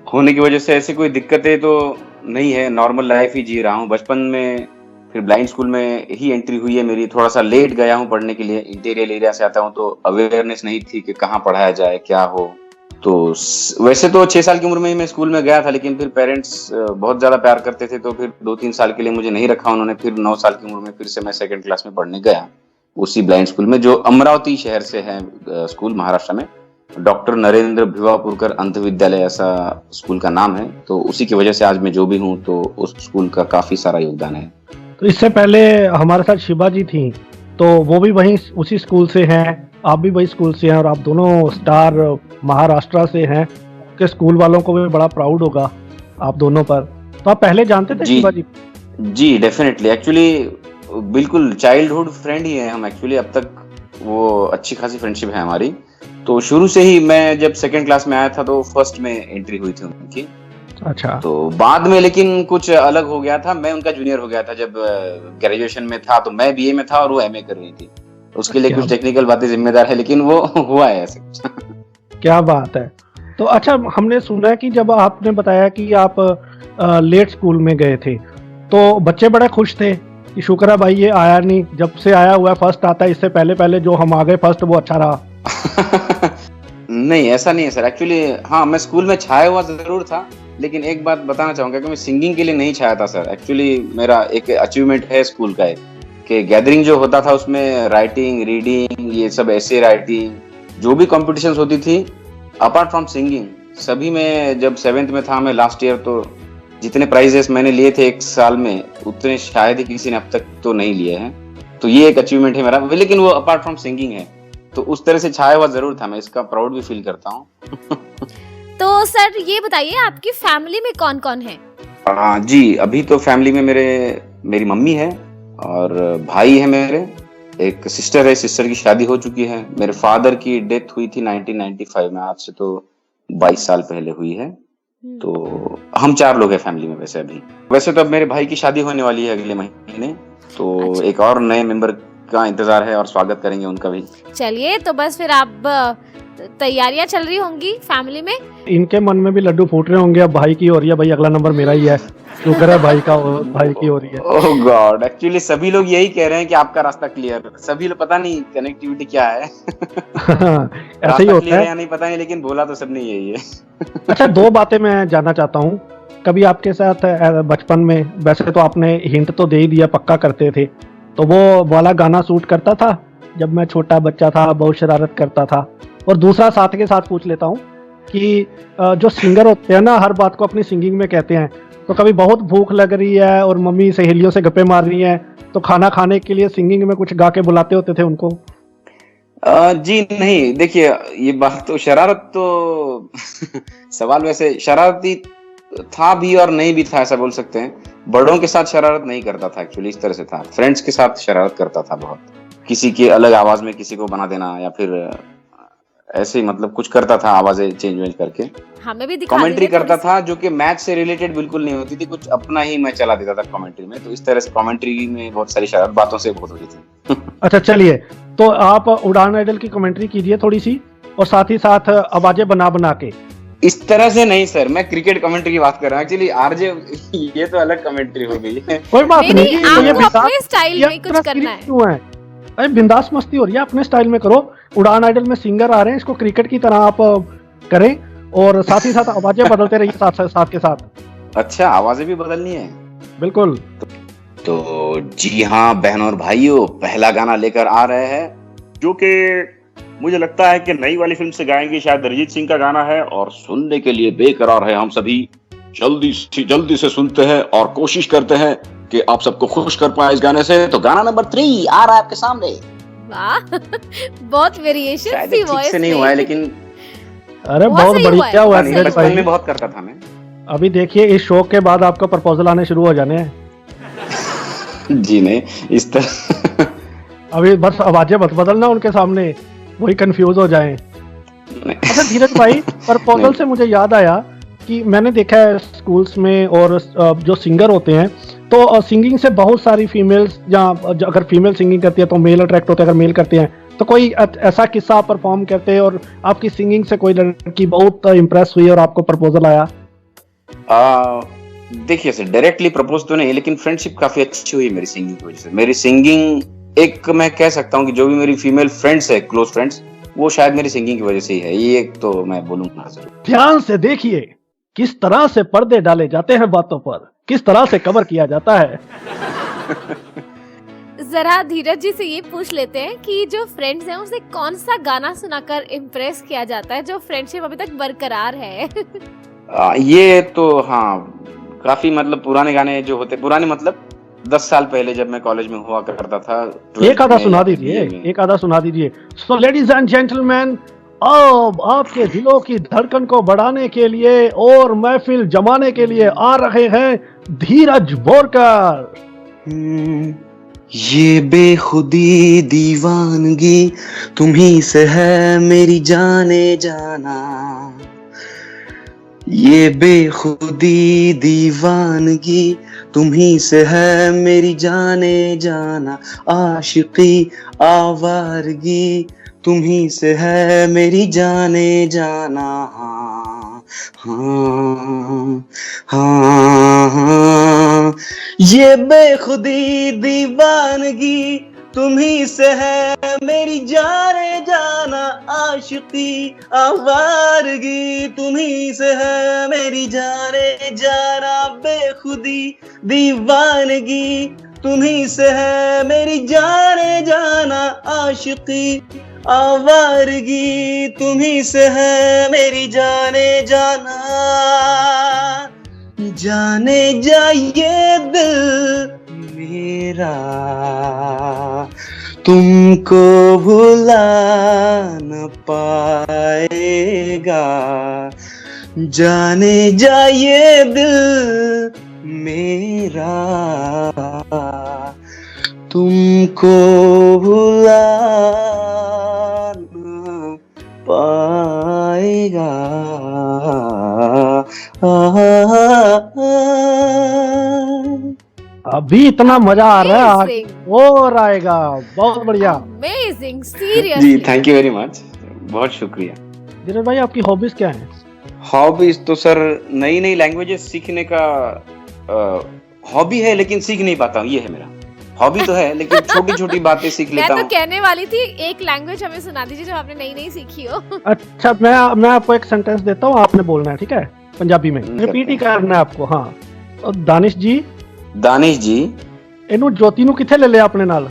होने की वजह से ऐसी कोई दिक्कतें तो नहीं है, नॉर्मल लाइफ ही जी रहा हूँ। बचपन में फिर ब्लाइंड स्कूल में ही एंट्री हुई है मेरी। थोड़ा सा लेट गया हूँ पढ़ने के लिए, इंटीरियर एरिया से आता हूँ तो अवेयरनेस नहीं थी कि कहाँ पढ़ाया जाए क्या हो। तो वैसे तो 6 साल की उम्र में ही मैं स्कूल में गया था, लेकिन फिर पेरेंट्स बहुत ज्यादा प्यार करते थे तो फिर 2-3 साल के लिए मुझे नहीं रखा उन्होंने। फिर 9 साल की उम्र में फिर से मैं 2nd क्लास में पढ़ने गया उसी ब्लाइंड स्कूल में, जो अमरावती शहर से है स्कूल, महाराष्ट्र में। डॉक्टर नरेंद्र भिवापुरकर अंध विद्यालय ऐसा स्कूल का नाम है। तो उसी की वजह से आज मैं जो भी हूँ तो उस स्कूल का काफी सारा योगदान है। तो इससे पहले हमारे साथ शिवा जी थी, तो वो भी वहीं उसी स्कूल से हैं, आप भी वही स्कूल से हैं और आप दोनों स्टार महाराष्ट्र से हैं। के स्कूल वालों को भी बड़ा प्राउड होगा आप दोनों पर। तो आप पहले जानते थे शिवा जी? जी डेफिनेटली, एक्चुअली बिल्कुल चाइल्डहुड फ्रेंड ही है हम एक्चुअली। अब तक वो अच्छी खासी फ्रेंडशिप है हमारी। तो शुरू से ही मैं जब 2nd क्लास में आया था तो फर्स्ट में एंट्री हुई थी उनकी। अच्छा। तो बाद में लेकिन कुछ अलग हो गया था, मैं उनका जूनियर हो गया था। जब ग्रेजुएशन में था तो मैं बीए में था और वो एमए कर रही थी। उसके लिए कुछ टेक्निकल बातें जिम्मेदार है, लेकिन वो हुआ है ऐसे। क्या बात है। तो अच्छा, हमने सुना है कि जब आपने बताया कि आप लेट स्कूल में गए थे तो बच्चे बड़े खुश थे कि शुक्र है भाई ये आया नहीं, जब से आया हुआ फर्स्ट आता है, इससे पहले जो हम आ गए फर्स्ट वो अच्छा रहा। नहीं ऐसा नहीं है सर, एक्चुअली हाँ मैं स्कूल में छाया हुआ जरूर था, लेकिन एक बात बताना चाहूंगा कि मैं सिंगिंग के लिए नहीं छाया था सर। एक्चुअली मेरा एक अचीवमेंट है स्कूल का, कि गैदरिंग जो होता था उसमें राइटिंग, रीडिंग, ये सब ऐसे राइटिंग जो भी कॉम्पिटिशन्स होती थी अपार्ट फ्रॉम सिंगिंग, सभी में जब 7th में था मैं लास्ट ईयर, तो जितने प्राइजेस मैंने लिए थे एक साल में उतने शायद ही किसी ने अब तक तो नहीं लिए हैं। तो ये एक अचीवमेंट है मेरा, लेकिन वो अपार्ट फ्रॉम सिंगिंग है। तो उस तरह से छाया हुआ जरूर था, मैं इसका प्राउड भी फील करता हूँ। तो सर ये बताइए आपकी फैमिली में कौन कौन है? जी अभी तो फैमिली में मेरी मम्मी है और भाई है मेरे, एक सिस्टर है, सिस्टर की शादी हो चुकी है। मेरे फादर की डेथ हुई थी 1995 में, आज से तो 22 साल पहले हुई है। तो हम 4 लोग हैं फैमिली में वैसे तो अब मेरे भाई की शादी होने वाली है अगले महीने, तो अच्छा। एक और नए मेंबर का इंतजार है और स्वागत करेंगे उनका भी। चलिए, तो बस फिर आप तैयारियां चल रही होंगी फैमिली में। इनके मन में भी लड्डू फूट रहे होंगे, अब भाई की हो रही है, भाई अगला नंबर मेरा ही है, शुक्र है भाई की हो रही है। ओह गॉड, एक्चुअली सभी लोग यही कह रहे हैं कि आपका रास्ता क्लियर। सभी लोग, पता नहीं कनेक्टिविटी क्या है। ऐसे ही होता है या नहीं पता नहीं, लेकिन बोला तो सबने यही है। अच्छा, 2 बातें मैं जानना चाहता हूँ। कभी आपके साथ बचपन में, वैसे तो आपने हिंट तो दे ही दिया, पक्का करते थे, तो वो वाला गाना सूट करता था जब मैं छोटा बच्चा था, बहुत शरारत करता था। और दूसरा साथ के साथ पूछ लेता हूँ कि जो सिंगर होते हैं ना, हर बात को अपनी सिंगिंग में कहते हैं, तो कभी बहुत भूख लग रही है और मम्मी सहेलियों से गप्पे मार रही हैं, तो खाना खाने के लिए सिंगिंग में कुछ गा के बुलाते होते थे उनको? जी नहीं, देखिए ये बात तो शरारत तो सवाल वैसे शरारती था भी और नहीं भी था, ऐसा बोल सकते हैं। बड़ों के साथ शरारत नहीं करता था एक्चुअली, इस तरह से था। फ्रेंड्स के साथ शरारत करता था बहुत, किसी की अलग आवाज में किसी को बना देना या फिर ऐसे ही, मतलब कुछ करता था, आवाजें चेंज करके हमें भी दिखा कमेंट्री करता था, जो कि मैच से रिलेटेड बिल्कुल नहीं होती थी, कुछ अपना ही मैं चला देता था कमेंट्री में। तो इस तरह से कमेंट्री में बहुत सारी शरारत बातों से बहुत होती थी। अच्छा चलिए, तो आप उड़ान आइडल की कमेंट्री कीजिए थोड़ी सी, और साथ ही साथ आवाजें बना के। इस तरह से नहीं सर, मैं क्रिकेट कमेंट्री की बात कर रहा हूँ। एक्चुअली आरजे ये तो अलग कमेंट्री हो गई है। कोई बात नहीं, आपको अपने स्टाइल में कुछ करना है। क्यों है? अरे बिंदास मस्ती हो रही है, अपने स्टाइल में करो। उड़ान आइडल में सिंगर आ रहे हैं, इसको क्रिकेट की तरह आप करें और साथ ही साथ आवाजें बदलते रहिए साथ के साथ। अच्छा, आवाजें भी बदलनी है? बिल्कुल। तो जी हाँ बहनों और भाइयों, पहला गाना लेकर आ रहे हैं जो कि मुझे लगता है कि नई वाली फिल्म से गाएंगे, शायद अरिजीत सिंह का गाना है और सुनने के लिए बेकरार है। हम सभी जल्दी से सुनते हैं और कोशिश करते हैं कि आप सबको खुश कर पाए इस गाने से। तो गाना नंबर 3 आ रहा है आपके सामने। वाह, बहुत वेरिएशन थी वॉइस से नहीं हुआ है लेकिन अरे बहुत बढ़िया हुआ है। बचपन में बहुत करता था मैं। अभी देखिए इस शो के बाद आपका प्रपोजल आने शुरू हो जाने हैं। जी नहीं, इस तरह अभी बस आवाजें मत बदलना उनके सामने, वही कंफ्यूज हो जाएं। अच्छा धीरज भाई, प्रपोजल से मुझे याद आया कि मैंने देखा है स्कूल्स में और जो सिंगर होते हैं तो सिंगिंग से बहुत सारी फीमेल्स, या अगर फीमेल सिंगिंग करती है तो मेल अट्रैक्ट होते हैं, अगर मेल करते हैं तो कोई ऐसा किस्सा आप परफॉर्म करते हैं और आपकी सिंगिंग से कोई लड़की बहुत इम्प्रेस हुई और आपको प्रपोजल आया? देखिए सर, डायरेक्टली प्रपोज तो नहीं, लेकिन फ्रेंडशिप काफी अच्छी हुई मेरी सिंगिंग की वजह से। मेरी सिंगिंग, एक मैं कह सकता हूँ कि जो भी मेरी फीमेल फ्रेंड्स है, क्लोज फ्रेंड्स, वो शायद मेरी सिंगिंग की वजह से ही है। ये एक तो मैं बोलूंगा जरूर। ध्यान से देखिए किस तरह से पर्दे डाले जाते हैं बातों पर, किस तरह से कवर किया जाता है। जरा धीरज जी से ये पूछ लेते हैं कि जो फ्रेंड्स हैं उसे कौन सा गाना सुनाकर इम्प्रेस किया जाता है जो फ्रेंडशिप अभी तक बरकरार है? ये तो हाँ, काफी मतलब पुराने गाने जो होते, पुराने मतलब 10 साल पहले जब मैं कॉलेज में हुआ करता था। एक आधा सुना दीजिए। सो लेडीज एंड जेंटलमैन, अब आपके दिलों की धड़कन को बढ़ाने के लिए और महफिल जमाने के लिए आ रहे हैं धीरज बोरकर। ये बेखुदी दीवानगी तुम्ही से है मेरी जाने जाना, ये बेखुदी दीवानगी तुम्ही से है मेरी जाने जाना, आशिकी आवारगी तुम्ही से है मेरी जाने जाना। हाँ, हाँ, हाँ, ये बेखुदी दीवानगी तुम्ही से है मेरी जाने जाना, आशिकी आवारगी तुम्ही से है मेरी जाने जाना, बेखुदी दीवानगी तुम्ही से है मेरी जाने जाना, आशिकी आवारगी तुम्ही से है मेरी जाने जाना। जाने जाइए दिल मेरा तुमको भुला न पाएगा, जाने जाइए दिल मेरा तुमको भुला न पाएगा। अभी इतना मजा आ रहा है और आएगा। बहुत बढ़िया, अमेजिंग, सीरियसली। जी थैंक यू वेरी मच, बहुत शुक्रिया। धीरज भाई आपकी हॉबीज क्या हैं? हॉबीज तो सर नई नई लैंग्वेजेस सीखने का हॉबी है, लेकिन सीख नहीं पाता हूँ, ये है मेरा हॉबी। तो है लेकिन छोटी छोटी बातें सीख लेता हूँ। मैं तो कहने वाली थी एक लैंग्वेज हमें सुना दीजिए जो आपने नई नई सीखी हो। अच्छा मैं आपको एक सेंटेंस देता हूँ, आपने बोलना है, ठीक है? पंजाबी में रिपीट ही करना है आपको। हाँ, दानिश जी इनू ज्योति नू किथे ले लिया अपने नाल?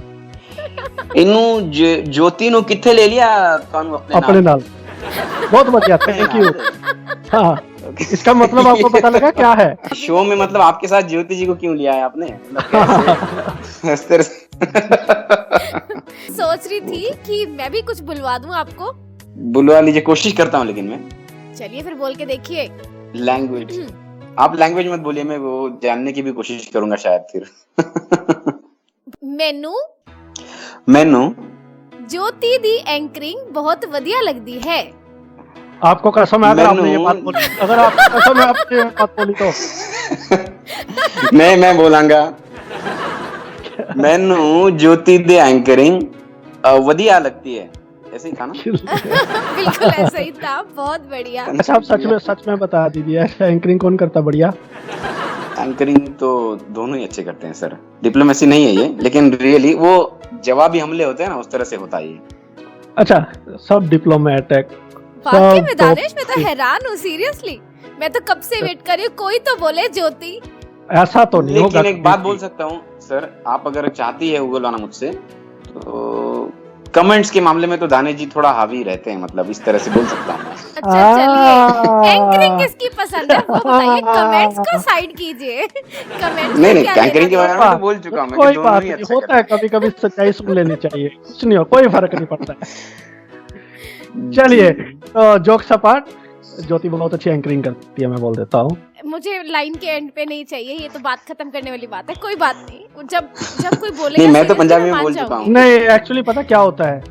इनू ज्योति नू किथे ले लिया कानू अपने नाल? बहुत बढ़िया, थैंक यू। हाँ, इसका मतलब आपको पता लगा क्या है? शो में मतलब आपके साथ ज्योति जी को क्यों लिया है आपने? सोच रही थी कि मैं भी कुछ बुलवा दूं आपको। बुलवा लीजिए, कोशिश करता हूँ लेकिन मैं। चलिए फिर बोल के देखिए। लैंग्वेज आप लैंग्वेज मत बोलिए, मैं वो जानने की भी कोशिश करूंगा शायद फिर। मैनू ज्योति दी एंकरिंग बहुत वधिया लगती है। आपको कसम है अगर आपने ये बात बोली, अगर आपको कसम है आपने ये बात बोली तो मैं बोलांगा। मैनू ज्योति दी एंकरिंग वधिया लगती है, ऐसे ही था ना? बिल्कुल ऐसा ही था, बहुत बढ़िया। अच्छा आप सच में बता दीजिए, एंकरिंग कौन करता बढ़िया? एंकरिंग तो दोनों ही अच्छे करते हैं सर, डिप्लोमेसी नहीं है ये, लेकिन रियली वो जवाबी हमले होते हैं ना, उस तरह से होता है ये। अच्छा, सब डिप्लोमेटिक। वाकई में दानिश, मैं तो हैरान हूँ, सीरियसली। मैं तो कब से वेट कर रही हूँ, कोई तो बोले ज्योति। ऐसा तो नहीं होगा। लेकिन एक बात बोल सकता हूँ सर, आप अगर चाहती है उगलवाना मुझसे, तो कमेंट्स के मामले में तो दाने जी थोड़ा हावी रहते हैं, मतलब इस तरह से बोल सकता हूँ। अच्छा चलिए, एंकरिंग किसकी पसंद है वो बताइए, कमेंट्स को साइड कीजिए। कमेंट्स नहीं एंकरिंग के बारे में तो बोल चुका हूँ मैं, कोई कि बात दोनों ही नहीं, अच्छा होता है कभी कभी सच्चाई सुन लेनी चाहिए, कुछ नहीं हो, कोई फर्क नहीं पड़ता है। चलिए तो जोक्स अपार्ट, ज्योति बहुत अच्छी एंकरिंग करती है, मैं बोल देता हूँ। मुझे लाइन के एंड पे नहीं चाहिए, ये तो बात खत्म करने वाली बात है। कोई बात नहीं, जब कोई बोलेगा नहीं, मैं तो seriously पंजाबी में मान बोल चुका जाऊंगी। हूँ। नहीं एक्चुअली पता क्या होता है,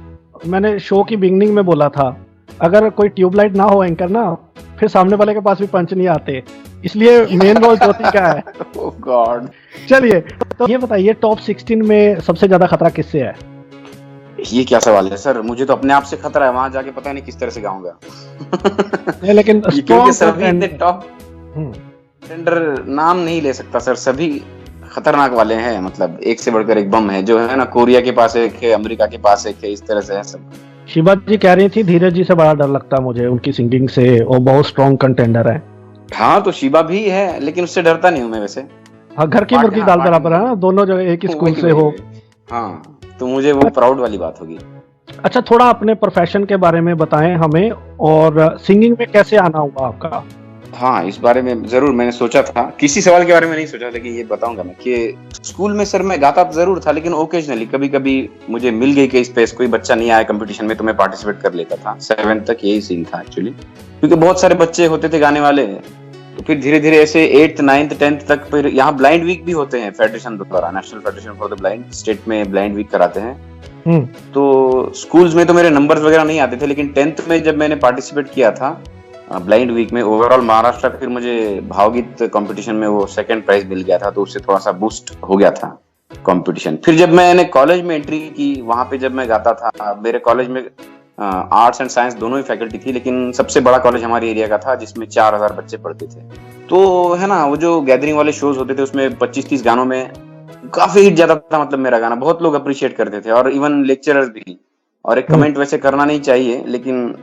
मैंने शो की बिगनिंग में बोला था, अगर कोई ट्यूबलाइट ना हो एंकर ना, फिर सामने वाले के पास भी पंच नहीं आते, इसलिए मेन रोल ज्योति का है। ओह गॉड। चलिए तो ये बताइए, टॉप 16 में सबसे ज्यादा खतरा किससे है? ये क्या सवाल है सर, मुझे तो अपने आप से खतरा है, वहां जाके पता नहीं किस तरह से गाऊंगा। नहीं, लेकिन क्योंकि सभी टॉप टेंडर नाम नहीं ले सकता सर, सभी खतरनाक वाले हैं, मतलब एक से बढ़कर एक बम है, जो है ना, कोरिया के पास एक है, अमेरिका के पास एक है, इस तरह से है सब। शिवा जी कह रही थी धीरज जी से बड़ा डर लगता है मुझे, उनकी सिंगिंग से, वो बहुत स्ट्रॉन्ग कंटेंडर है। हाँ तो शिवा भी है, लेकिन उससे डरता नहीं हूँ मैं वैसे। हाँ, घर की मुर्गी दाल बराबर है ना, दोनों जगह एक ही स्कूल से हो। हाँ तो मुझे वो प्राउड वाली बात होगी। अच्छा, थोड़ा अपने प्रोफेशन के बारे में बताएं हमें, और सिंगिंग में कैसे आना हुआ आपका? हाँ इस बारे में जरूर मैंने सोचा था, किसी सवाल के बारे में नहीं सोचा, लेकिन ये बताऊंगा मैं कि स्कूल में सर मैं गाता जरूर था, लेकिन ओकेजनली कभी कभी मुझे मिल गई कि स्पेस, कोई बच्चा नहीं आया कंपटीशन में तो मैं पार्टिसिपेट कर लेता था। 7th तक यही सीन था एक्चुअली, क्योंकि बहुत सारे बच्चे होते थे गाने वाले, तो फिर धीरे धीरे ऐसे 8th 9th 10th तक, फिर यहाँ ब्लाइंड वीक भी होते हैं फेडरेशन द्वारा, national federation for the blind, state में ब्लाइंड वीक कराते हैं। तो स्कूल्स में तो मेरे नंबर्स वगैरह नहीं आते थे, लेकिन 10th में जब मैंने पार्टिसिपेट किया था ब्लाइंड वीक में ओवरऑल महाराष्ट्र, फिर मुझे भावगीत कंपटीशन में वो 2nd प्राइज मिल गया था, तो उससे थोड़ा सा बूस्ट हो गया था कंपटीशन। फिर जब मैंने कॉलेज में एंट्री की, वहां पे जब मैं गाता था, मेरे कॉलेज में आर्ट्स एंड साइंस दोनों ही फैकल्टी थी, लेकिन सबसे बड़ा कॉलेज हमारे एरिया का था, जिसमें 4000 बच्चे पढ़ते थे। तो है ना, वो जो गैदरिंग वाले शोज होते थे, उसमें 25-30 गानों में काफी हिट जाता था, मतलब मेरा गाना बहुत लोग अप्रिशिएट करते थे, और इवन लेक्चरर्स भी। और एक कमेंट वैसे करना नहीं चाहिए, लेकिन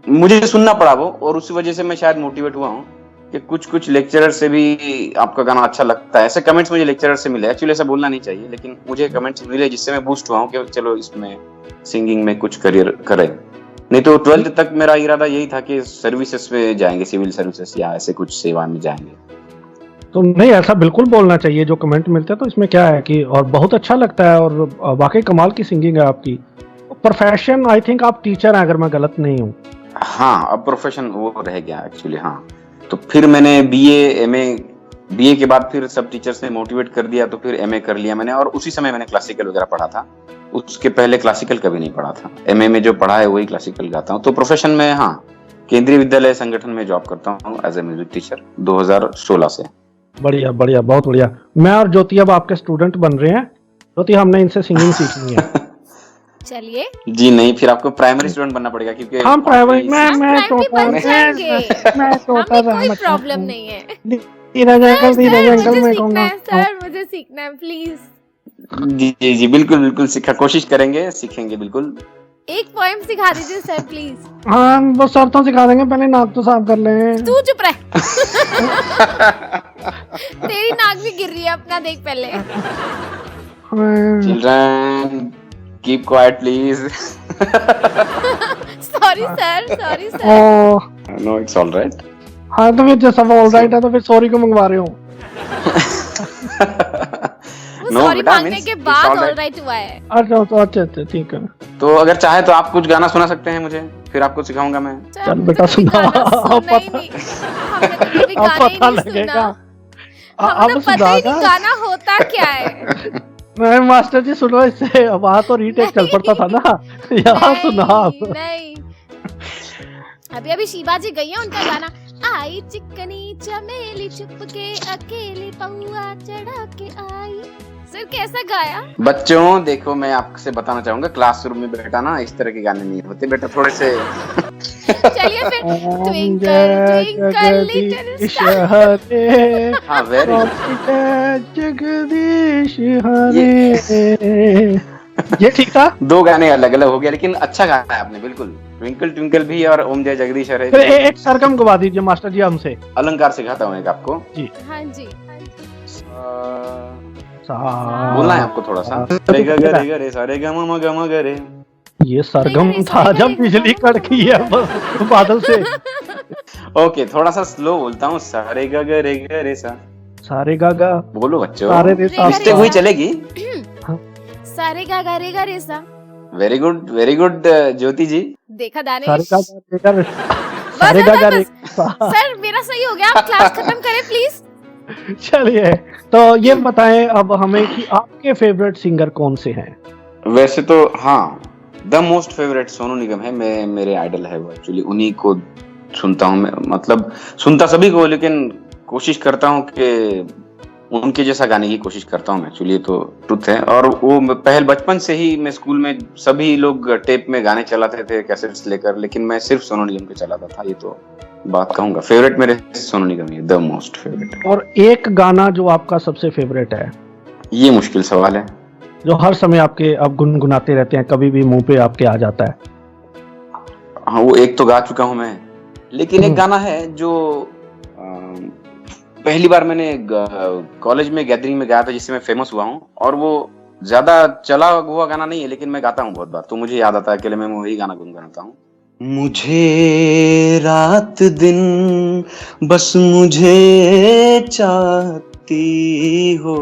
मुझे सुनना पड़ा वो, और उसी वजह से मैं शायद मोटिवेट हुआ हूँ कि कुछ लेक्चरर से भी आपका गाना अच्छा लगता है। ऐसे कमेंट्स मुझे लेक्चरर से मिले, एक्चुअली ऐसा बोलना नहीं चाहिए, लेकिन मुझे कमेंट्स मिले जिससे मैं बूस्ट हुआ हूँ कि चलो इसमें सिंगिंग में कुछ करियर करें। नहीं तो 12th तक मेरा इरादा यही था कि सर्विसेज में जाएंगे, सिविल सर्विसेज या ऐसे कुछ सेवा में जाएंगे। तो नहीं, ऐसा बिल्कुल बोलना चाहिए, जो कमेंट मिलते हैं तो इसमें क्या है कि, और बहुत अच्छा लगता है, और वाकई कमाल की सिंगिंग है आपकी। प्रोफेशन आई थिंक आप टीचर हैं, अगर मैं गलत नहीं हूँ। हाँ अब प्रोफेशन वो रह गया एक्चुअली। हाँ तो फिर मैंने बीए के बाद फिर सब टीचर्स ने मोटिवेट कर दिया, तो फिर एमए कर लिया मैंने, और उसी समय मैंने क्लासिकल वगैरह पढ़ा था, उसके पहले क्लासिकल कभी नहीं पढ़ा था। एमए में जो पढ़ा है वही क्लासिकल गाता हूँ। तो प्रोफेशन में हाँ, केंद्रीय विद्यालय संगठन में जॉब करता हूँ एज ए म्यूजिक टीचर 2016 से। बढ़िया बढ़िया, बहुत बढ़िया। मैं और ज्योति अब आपके स्टूडेंट बन रहे हैं। ज्योति, हमने इनसे सिंगिंग सीखनी है। चलिए जी नहीं, फिर आपको प्राइमरी स्टूडेंट बनना पड़ेगा, क्योंकि हम प्राइमरी, मैं कोई प्रॉब्लम नहीं है। सर मुझे सीखना है प्लीज। जी जी बिल्कुल कोशिश करेंगे, सीखेंगे बिल्कुल। एक पोएम सिखा दीजिए सर प्लीज। हाँ वो सब तो सिखा देंगे, पहले नाक तो साफ कर ले। तू चुप रह। तेरी नाक भी गिर रही है, अपना देख पहले। Children keep quiet please. Sorry sir. No it's all right. हाँ तो फिर सब ऑल राइट है, तो फिर सॉरी को मंगवा रहे हो? सॉरी मांगने के बाद ऑल राइट हुआ है। अच्छा ठीक है। तो अगर चाहे तो आप कुछ गाना सुना सकते हैं मुझे, फिर आपको सिखाऊंगा मैं। चल बेटा सुना, पता लगेगा। अब पता ही नहीं गाना होता क्या है। नहीं मास्टर जी सुनो, इससे वहाँ तो रीटेक चल पड़ता था ना, यहाँ सुना। नहीं अभी शिवा जी गई है, उनका गाना आई चिकनी चमेली चुपके अकेली पौआ चढ़ा के आई। सर कैसा गाया? बच्चों देखो, मैं आपसे बताना चाहूंगा, क्लासरूम में बैठा ना इस तरह के गाने नहीं होते बेटा, थोड़े से। चलिए फिर ट्विंकल ट्विंकल लिटिल स्टार। हाँ वेरी जगदीश हरे, ये ठीक था। 2 गाने अलग अलग हो गया, लेकिन अच्छा गाना है आपने बिल्कुल। ट्विंकल ट्विंकल भी और ओम जय जगदीश हरे। एक सरगम गवा दीजिए मास्टर जी हमसे। अलंकार सिखाता हूँ एक आपको। जी हाँ जी। बोलना है आपको थोड़ा सा। रे ग रे ग रे सा रे ग म ग रे ये सरगम था जब बिजली कड़की है बादल से। ओके, थोड़ा सा स्लो बोलता हूँ। सारे गा गा रे गा रे सा। सारे गा गा बोलो बच्चों, सारे रे सा। मिस्टेक हुई चलेगी। सारे गा गा रे गा रे सा। वेरी गुड ज्योति जी। देखा दानिश। सारे गा गा रे सारे गा गा रे सा। सर मेरा सही हो गया, आप क्लास खत्म करें प्लीज। चलिए, तो ये बताएं अब हमें कि आपके फेवरेट सिंगर कौन से हैं? वैसे तो हाँ, the most favourite Sonu Nigam है। मैं मेरे आइडल है वो, एक्चुअली उन्हीं को सुनता हूँ मैं। मतलब सुनता सभी को, लेकिन कोशिश करता हूँ कि उनके जैसा गाने की कोशिश करता हूँ मैं। एक्चुअली तो ट्रुथ है। और वो पहले बचपन से ही मैं स्कूल में सभी लोग टेप में गाने चलाते थे कैसेट्स लेकर, लेकिन मैं सिर्फ सोनू निगम के चलाता था। ये तो बात कहूंगा, फेवरेट मेरे सोनू निगम ही, द मोस्ट फेवरेट। और एक गाना जो आपका सबसे फेवरेट है? ये मुश्किल सवाल है। जो हर समय आपके आप गुनगुनाते रहते हैं, कभी भी मुंह पे आपके आ जाता है? हाँ, वो एक तो गा चुका हूं मैं, लेकिन एक गाना है जो पहली बार मैंने कॉलेज में गैदरिंग में गाया था, जिससे मैं फेमस हुआ हूँ। और वो ज्यादा चला हुआ गाना नहीं है, लेकिन मैं गाता हूँ बहुत बार, तो मुझे याद आता है। अकेले मैं वही गाना गुनगुनाता हूँ। मुझे रात दिन बस मुझे चाहती हो,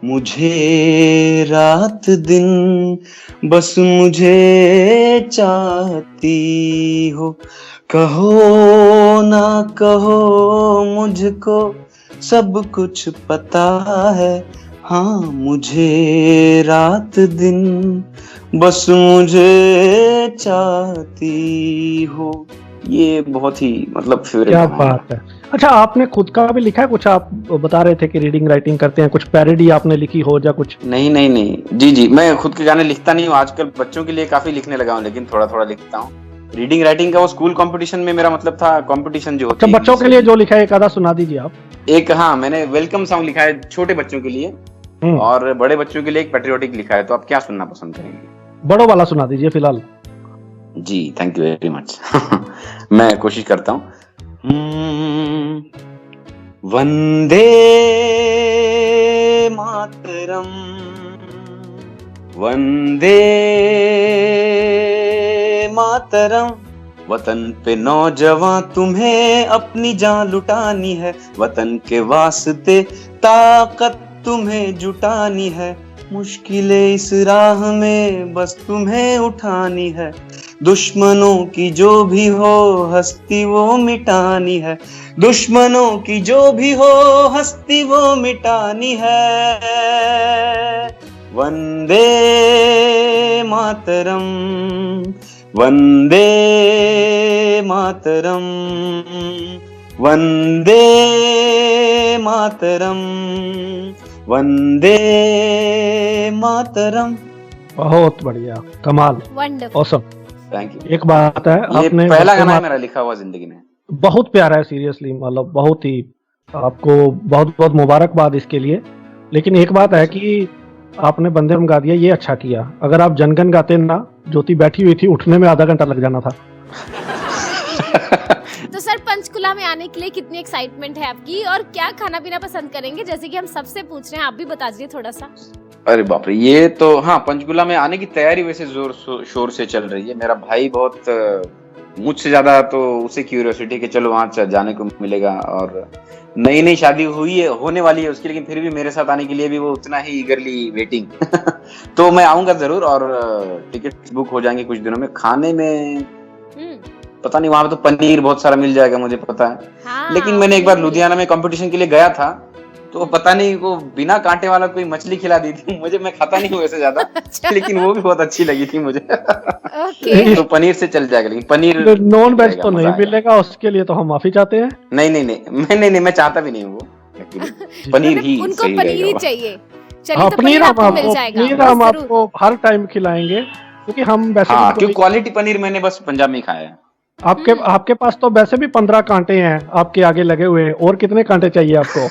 मुझे रात दिन बस मुझे चाहती हो, कहो ना कहो मुझको सब कुछ पता है, हाँ मुझे रात दिन बस मुझे चाहती हो। ये बहुत ही मतलब फेवरेट। क्या बात है। अच्छा, आपने खुद का भी लिखा है कुछ? आप बता रहे थे कि रीडिंग राइटिंग करते हैं, कुछ पैरोडी आपने लिखी हो या कुछ? नहीं जी, मैं खुद के गाने लिखता नहीं हूँ आजकल। बच्चों के लिए काफी लिखने लगा हूँ, लेकिन थोड़ा थोड़ा लिखता हूँ। रीडिंग राइटिंग का वो स्कूल कंपटीशन में मेरा मतलब था, कंपटीशन जो होता है बच्चों के लिए जो लिखा है, एक आधा सुना दीजिए आप। एक, हाँ, मैंने वेलकम सॉन्ग लिखा है छोटे बच्चों के लिए, और बड़े बच्चों के लिए एक पैट्रियोटिक लिखा है। तो आप क्या सुनना पसंद करेंगे? बड़ों वाला सुना दीजिए फिलहाल। जी, थैंक यू वेरी मच। मैं कोशिश करता हूँ। वंदे मातरम, वंदे मातरम, वतन पे नौजवान तुम्हें अपनी जान लुटानी है, वतन के वास्ते ताकत तुम्हें जुटानी है, मुश्किलें इस राह में बस तुम्हें उठानी है, दुश्मनों की जो भी हो हस्ती वो मिटानी है, दुश्मनों की जो भी हो हस्ती वो मिटानी है। वंदे मातरम, वंदे मातरम, वंदे मातरम, वंदे मातरम। बहुत बढ़िया, कमाल, ऑसम। Thank you. एक बात है, ये आपने पहला गाना है मेरा लिखा हुआ जिंदगी में। बहुत प्यारा है, सीरियसली, मतलब बहुत ही, आपको बहुत बहुत मुबारकबाद इसके लिए। लेकिन एक बात है कि आपने बंदे में गा दिया, ये अच्छा किया। अगर आप जनगण गाते ना, ज्योति बैठी हुई थी, उठने में आधा घंटा लग जाना था। तो सर, पंचकुला में आने के लिए कितनी एक्साइटमेंट है आपकी, और क्या खाना पीना पसंद करेंगे? जैसे कि हम सबसे पूछ रहे हैं, आप भी बता दीजिए थोड़ा सा। अरे बाप रे, ये तो हाँ, पंचकुला में आने की तैयारी वैसे जोर शोर से चल रही है। मेरा भाई बहुत मुझसे ज्यादा तो उसे क्यूरियोसिटी कि चलो वहां जाने को मिलेगा, और नई नई शादी हुई है, होने वाली है उसकी, लेकिन फिर भी मेरे साथ आने के लिए भी वो उतना ही ईगरली वेटिंग। तो मैं आऊंगा जरूर, और टिकट बुक हो जाएंगे कुछ दिनों में। खाने में पता नहीं, वहां पे तो पनीर बहुत सारा मिल जाएगा मुझे पता है। हाँ, लेकिन मैंने एक बार लुधियाना में कंपटीशन के लिए गया था, तो पता नहीं वो बिना कांटे वाला कोई मछली खिला दी थी मुझे। मैं खाता नहीं हूँ वैसे ज्यादा, लेकिन वो भी बहुत अच्छी लगी थी मुझे। तो पनीर से चल जाएगा, लेकिन पनीर नॉन वेज तो नहीं मिलेगा, उसके लिए तो हम माफी चाहते हैं। नहीं, मैं चाहता भी नहीं हूँ वो। पनीर ही उनको पनीर ही चाहिए। चलिए, तो पनीर आपको मिल जाएगा, पनीर हम आपको हर टाइम खिलाएंगे, क्योंकि हम वैसे क्योंकि क्वालिटी पनीर मैंने बस पंजाब में खाया है। आपके पास तो वैसे भी 15 कांटे हैं आपके आगे लगे हुए, और कितने कांटे चाहिए आपको?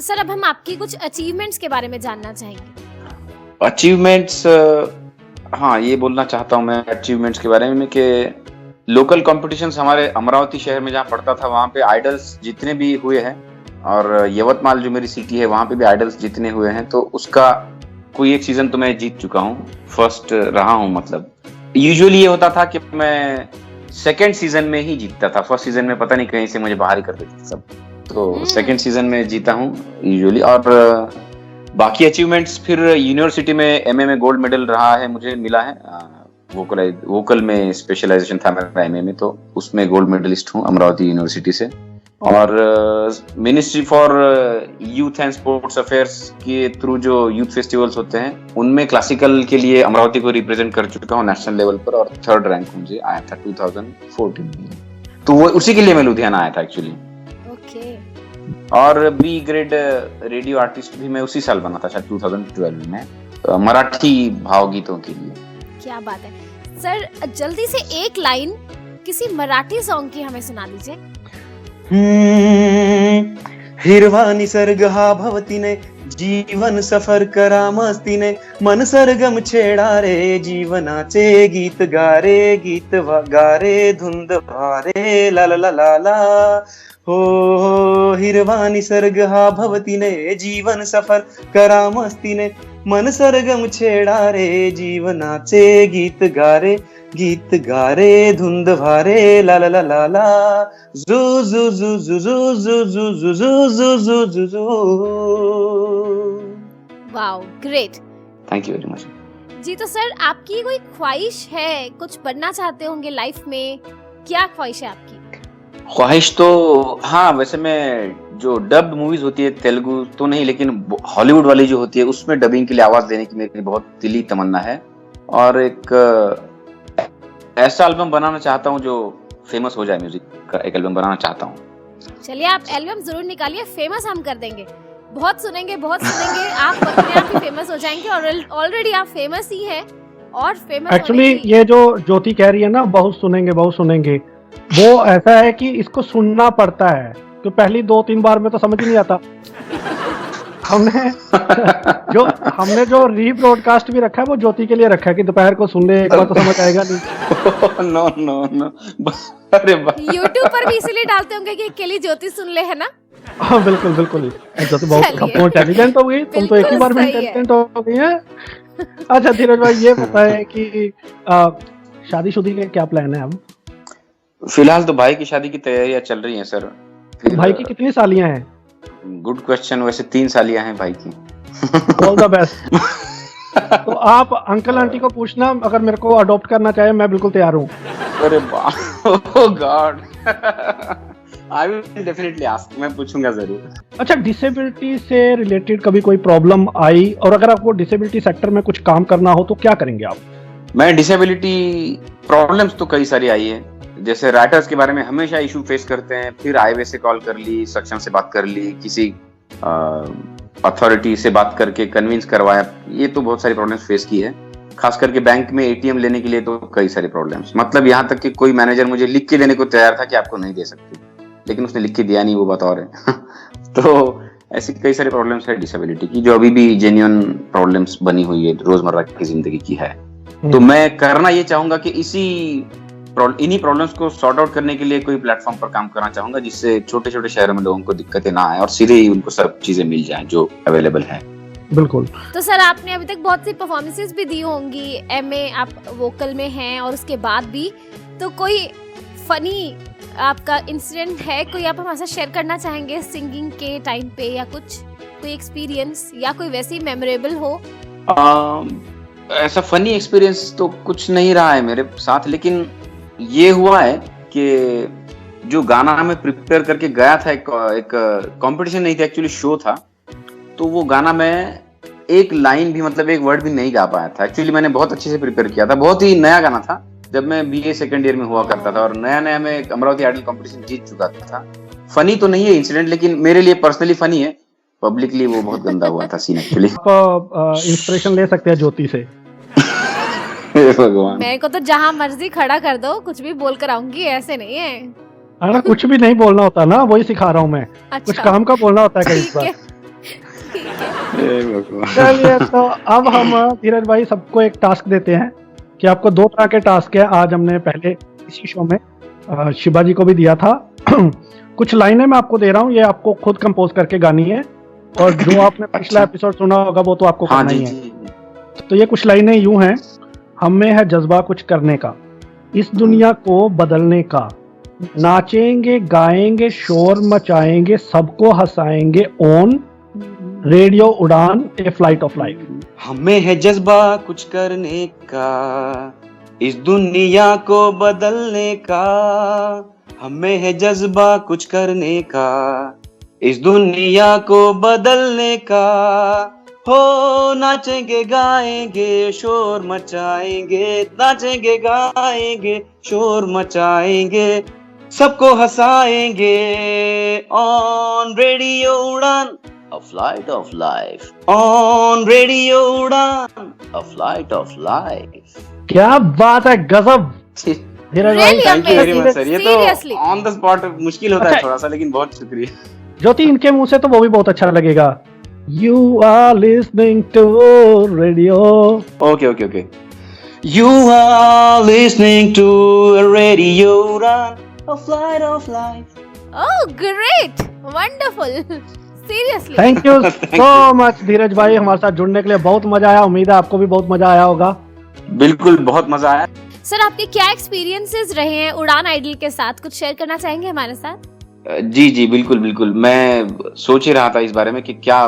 सर, अब हम आपकी कुछ अचीवमेंट्स के बारे में जानना चाहेंगे। अचीवमेंट्स, हाँ, ये बोलना चाहता हूँ मैं अचीवमेंट्स के बारे में कि लोकल कॉम्पिटिशन्स हमारे अमरावती शहर में जहाँ पढ़ता था, वहाँ पे आइडल्स जितने भी हुए हैं, और यवतमाल जो मेरी सिटी है वहाँ पे भी आइडल्स जितने हुए हैं, तो उसका कोई एक सीजन तो मैं जीत चुका हूँ, फर्स्ट रहा हूँ। मतलब यूजुअली ये होता था कि मैं सेकंड सीजन में ही जीतता था, फर्स्ट सीजन में पता नहीं कहीं से मुझे बाहर ही कर देते सब। तो सेकंड सीजन में जीता हूँ यूजुअली। और बाकी अचीवमेंट्स फिर यूनिवर्सिटी में एमए में गोल्ड मेडल रहा है, मुझे मिला है। वोकल में स्पेशलाइजेशन था मेरा एमए में, तो उसमें गोल्ड मेडलिस्ट हूँ अमरावती यूनिवर्सिटी से। और ministry for youth and sports affairs के थ्रू जो यूथ फेस्टिवल्स होते हैं उनमें क्लासिकल के लिए अमरावती को रिप्रेजेंट कर चुका हूँ नेशनल लेवल पर, और 3rd रैंक मुझे आया था 2014 में। तो वो उसी के लिए मैं लुधियाना आया था एक्चुअली। और बी ग्रेड रेडियो आर्टिस्ट भी मैं उसी साल बना था शायद 2012 में, मराठी भावगीतों के लिए। क्या बात है सर, जल्दी से एक लाइन किसी मराठी सॉन्ग की हमें सुना दीजिए। हिरवा निसर्ग हा भवतीने, जीवन सफर करा मस्तीने, मन सरगम छेडा रे, जीवनाचे गीत गारे, गीत गारे, धुंद भारे, ला ला ला ला ला। हो हिरवा निसर्ग हा भवतीने, जीवन सफर करा मस्तीने, मन सरगम छेडा रे, जीवनाचे गीत गारे, गीत गारे, धुंद भारे, ला ला ला ला ला, जू जू जू जू जू जू जू जू जू जू जू जू। Wow, great, thank you very much ji. तो सर आपकी कोई ख्वाहिश है, कुछ बनना चाहते होंगे लाइफ में, क्या ख्वाहिश है आपकी? ख्वाहिश तो हाँ, वैसे मैं जो डब्ड मूवीज होती है, तेलुगु तो नहीं लेकिन हॉलीवुड वाली जो होती है उसमें डबिंग के लिए आवाज देने की मेरी बहुत दिली तमन्ना है। और एक ऐसा एल्बम बनाना चाहता हूँ जो फेमस हो जाए, म्यूजिक का एक एल्बम बनाना चाहता हूँ। चलिए आप एल्बम जरूर निकालिए, फेमस हम कर देंगे, बहुत सुनेंगे आप अपने आप ही फेमस हो जाएंगे। और ऑलरेडी आप फेमस ही हैं और फेमस एक्चुअली ये जो ज्योति कह रही है ना, बहुत सुनेंगे, वो ऐसा है कि इसको सुनना पड़ता है, तो पहली 2-3 बार में तो समझ नहीं आता। हमने जो रीब्रॉडकास्ट भी रखा है वो ज्योति के लिए रखा है कि दोपहर को सुन ले, एक बार तो समझ आएगा नहीं। नो अरे YouTube पर भी इसीलिए डालते होंगे कि अकेली ज्योति सुन ले, है ना? हाँ बिल्कुल ज्योति बहुत इंटेलिजेंट हो गई, तुम तो एक ही बार में इंटेलिजेंट हो गई है। अच्छा धीरज भाई ये बताएं कि शादीशुदी के क्या प्लान है अब? फिलहाल तो भाई की शादी की तैयारियां चल रही हैं सर। भाई की कितनी सालियां हैं? गुड क्वेश्चन, वैसे 3 सालियां हैं भाई की। All the best. तो आप अंकल आंटी को पूछना, अगर मेरे को अडॉप्ट करना चाहे मैं बिल्कुल तैयार हूँ। अरे oh God, I will definitely ask, मैं पूछूंगा जरूर। अच्छा, डिसेबिलिटी से रिलेटेड कभी कोई प्रॉब्लम आई, और अगर आपको डिसेबिलिटी सेक्टर में कुछ काम करना हो तो क्या करेंगे आप? मैं डिसेबिलिटी प्रॉब्लम्स तो कई सारी आई है, जैसे राइटर्स के बारे में हमेशा इशू फेस करते हैं, फिर हाईवे से कॉल कर ली, सक्षम से बात कर ली, किसी अथॉरिटी से बात करके कन्विंस करवाया, ये तो बहुत सारी प्रॉब्लम्स फेस की है। खास करके बैंक में एटीएम लेने के लिए तो कई सारी प्रॉब्लम्स, मतलब यहाँ तक कि कोई मैनेजर मुझे लिख के देने को तैयार था कि आपको नहीं दे सकते, लेकिन उसने लिख के दिया नहीं, वो बात और है। तो ऐसी कई सारी प्रॉब्लम्स है डिसेबिलिटी की, जो अभी भी जेन्युइन प्रॉब्लम्स बनी हुई है, रोजमर्रा की जिंदगी की है। तो मैं करना ये चाहूंगा कि इन्हीं प्रॉब्लम्स को सॉर्ट आउट करने के लिए कोई प्लेटफॉर्म पर काम करना चाहूंगा, जिससे छोटे छोटे शहरों में लोगों को दिक्कतें ना आए और सीधे ही उनको सब चीजें मिल जाएं जो अवेलेबल है। बिल्कुल। तो सर आपने अभी तक बहुत सी परफॉर्मेंसेस भी दी होंगी, एमए आप वोकल में हैं और उसके बाद भी, तो कोई फनी आपका इंसिडेंट है, कोई आप हमारे साथ शेयर करना चाहेंगे सिंगिंग के टाइम पे, या कुछ कोई एक्सपीरियंस या कोई वैसी मेमोरेबल हो? ऐसा फनी एक्सपीरियंस तो कुछ नहीं रहा है मेरे साथ, लेकिन ये हुआ है कि जो गाना मैं प्रिपेयर करके गया था, एक कंपटीशन नहीं था एक्चुअली, शो था, तो वो गाना मैं एक लाइन भी, मतलब एक वर्ड भी नहीं गा पाया था। एक्चुअली मैंने बहुत अच्छे से प्रिपेयर किया था, बहुत ही नया गाना था, जब मैं बीए सेकंड ईयर में हुआ करता था, और नया मैं अमरावती आइडल कंपटीशन जीत चुका था। फनी तो नहीं है इंसिडेंट, लेकिन मेरे लिए पर्सनली फनी है, पब्लिकली वो बहुत गंदा हुआ था सीन एक्चुअली। आप इंस्पिरेशन ले सकते हैं ज्योति से। भगवान, मेरे को तो जहाँ मर्जी खड़ा कर दो, कुछ भी बोल कर आऊंगी, ऐसे नहीं है। अरे कुछ भी नहीं बोलना होता ना, वही सिखा रहा हूँ मैं। अच्छा। कुछ काम का बोलना होता है कई बार। चलिए, तो अब हम धीरज भाई सबको एक टास्क देते हैं कि आपको 2 तरह के टास्क है। आज हमने पहले इसी शो में शिवाजी को भी दिया था। कुछ लाइनें मैं आपको दे रहा हूँ, ये आपको खुद कंपोज करके गानी है, और जो आपने पिछला एपिसोड सुना होगा वो तो आपको करना ही है। तो ये कुछ लाइनें यूं हैं, हम में है जज्बा कुछ करने का, इस दुनिया को बदलने का, नाचेंगे गाएंगे शोर मचाएंगे सबको हंसाएंगे ऑन रेडियो उड़ान ए फ्लाइट ऑफ लाइफ। हमें है जज्बा कुछ करने का, इस दुनिया को बदलने का, हमें है जज्बा कुछ करने का, इस दुनिया को बदलने का, हो नाचेंगे गाएंगे शोर मचाएंगे, नाचेंगे गाएंगे शोर मचाएंगे सबको हंसाएंगे ऑन रेडियो उड़ान A flight of life. On Radio Udan, a flight of life. क्या बात है, गजब। धीरज भाई, thank you very much sir. ये Seriously. तो ऑन द स्पॉट मुश्किल होता है थोड़ा सा, लेकिन बहुत शुक्रिया। ज्योति, इनके मुंह से तो वो भी बहुत अच्छा लगेगा। You are listening to radio. Okay okay okay. You are listening to Radio Udan, a flight of life. Oh, great, wonderful. Seriously. Thank you so much Dheeraj भाई, हमारे साथ जुड़ने के लिए बहुत मजा आया। उम्मीद है आपको भी बहुत मजा आया होगा। बिल्कुल, बहुत मजा आया। सर, आपके क्या एक्सपीरियंसेस रहे हैं उड़ान आइडल के साथ, कुछ शेयर करना चाहेंगे हमारे साथ? जी जी बिल्कुल बिल्कुल, मैं सोच ही रहा था इस बारे में कि क्या,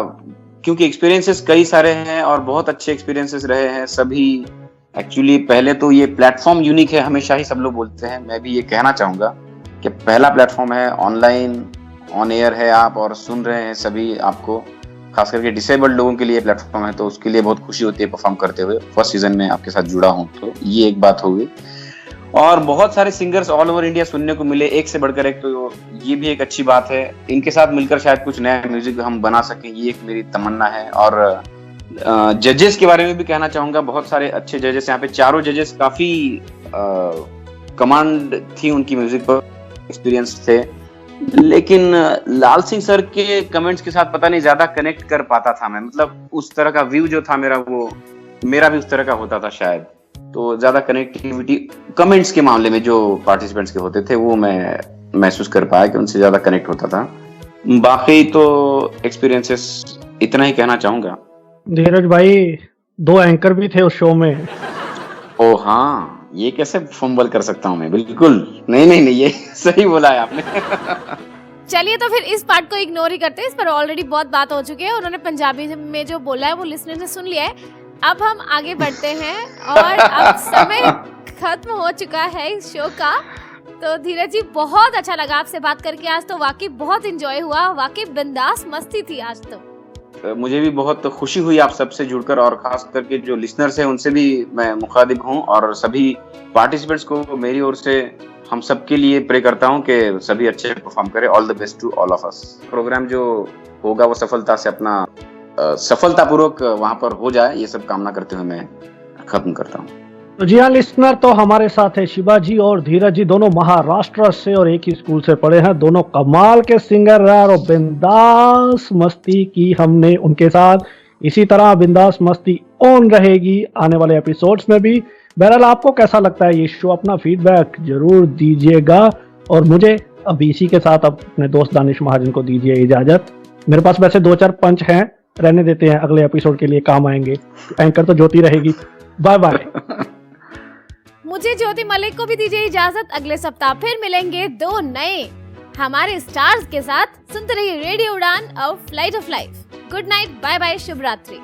क्योंकि एक्सपीरियंसेस कई सारे हैं और बहुत अच्छे एक्सपीरियंसेस रहे हैं सभी। एक्चुअली पहले तो ये प्लेटफॉर्म यूनिक है, हमेशा ही सब लोग बोलते हैं। मैं भी ये कहना चाहूंगा कि पहला प्लेटफॉर्म है, ऑनलाइन ऑन एयर है आप और सुन रहे हैं सभी आपको, खास करके डिसेबल्ड लोगों के लिए प्लेटफॉर्म है, तो उसके लिए बहुत खुशी होती है परफॉर्म करते हुए। फर्स्ट सीजन में आपके साथ जुड़ा हूं, तो ये एक बात हो गई। और बहुत सारे सिंगर्स ऑल ओवर इंडिया सुनने को मिले, एक से बढ़कर एक, तो ये भी एक अच्छी बात है। इनके साथ मिलकर शायद कुछ नया म्यूजिक हम बना सकें, ये एक मेरी तमन्ना है। और जजेस के बारे में भी कहना चाहूंगा, बहुत सारे अच्छे जजेस यहाँ पे, चारों जजेस काफी कमांड थी उनकी म्यूजिक पर, एक्सपीरियंस थे। लेकिन लाल सिंह सर के कमेंट्स के साथ पता नहीं ज्यादा कनेक्ट कर पाता था मैं, मतलब उस तरह का व्यू जो था मेरा, वो मेरा भी उस तरह का होता था शायद, तो ज्यादा कनेक्टिविटी कमेंट्स के मामले में जो पार्टिसिपेंट्स के होते थे वो मैं महसूस कर पाया कि उनसे ज्यादा कनेक्ट होता था। बाकी तो एक्सपीरियंसेस इतना ही कहना चाहूंगा। धीरज भाई, 2 एंकर भी थे उस शो में। ओ हाँ, ये कैसे फंबल कर सकता हूँ मैं, बिल्कुल नहीं नहीं नहीं, ये सही बोला है आपने। चलिए, तो फिर इस पार्ट को इग्नोर ही करते हैं, इस पर ऑलरेडी बहुत बात हो चुकी है। उन्होंने पंजाबी में जो बोला है वो लिसनर ने सुन लिया है। अब हम आगे बढ़ते हैं और अब समय खत्म हो चुका है इस शो का। तो धीरज जी, बहुत अच्छा लगा आपसे बात करके आज, तो वाकई बहुत एंजॉय हुआ, वाकई बिंदास मस्ती थी आज तो। मुझे भी बहुत खुशी हुई आप सबसे जुड़कर, और खास करके जो लिसनर्स हैं उनसे भी मैं मुखातिब हूं, और सभी पार्टिसिपेंट्स को मेरी ओर से हम सबके लिए प्रे करता हूं कि सभी अच्छे परफॉर्म करें। All the best to all of us. Programme जो होगा वो सफलता से अपना सफलतापूर्वक वहां पर हो जाए, ये सब कामना करते हुए मैं खत्म करता हूँ। तो जी हाँ लिसनर, तो हमारे साथ है शिवाजी और धीरज जी, दोनों महाराष्ट्र से और एक ही स्कूल से पढ़े हैं, दोनों कमाल के सिंगर रहे और बिंदास मस्ती की हमने उनके साथ। इसी तरह बिंदास मस्ती ऑन रहेगी आने वाले एपिसोड्स में भी। बहरहाल, आपको कैसा लगता है ये शो, अपना फीडबैक जरूर दीजिएगा। और मुझे अब इसी के साथ अपने दोस्त दानिश महाजन को दीजिए इजाजत। मेरे पास वैसे 2-4 पंच हैं, रहने देते हैं, अगले एपिसोड के लिए काम आएंगे। एंकर तो ज्योति रहेगी। Bye bye. मुझे ज्योति मलिक को भी दीजिए इजाजत। अगले सप्ताह फिर मिलेंगे 2 नए हमारे स्टार्स के साथ। सुनते रहिए radio Udaan, a flight of life. Good night, bye bye, शुभ रात्रि।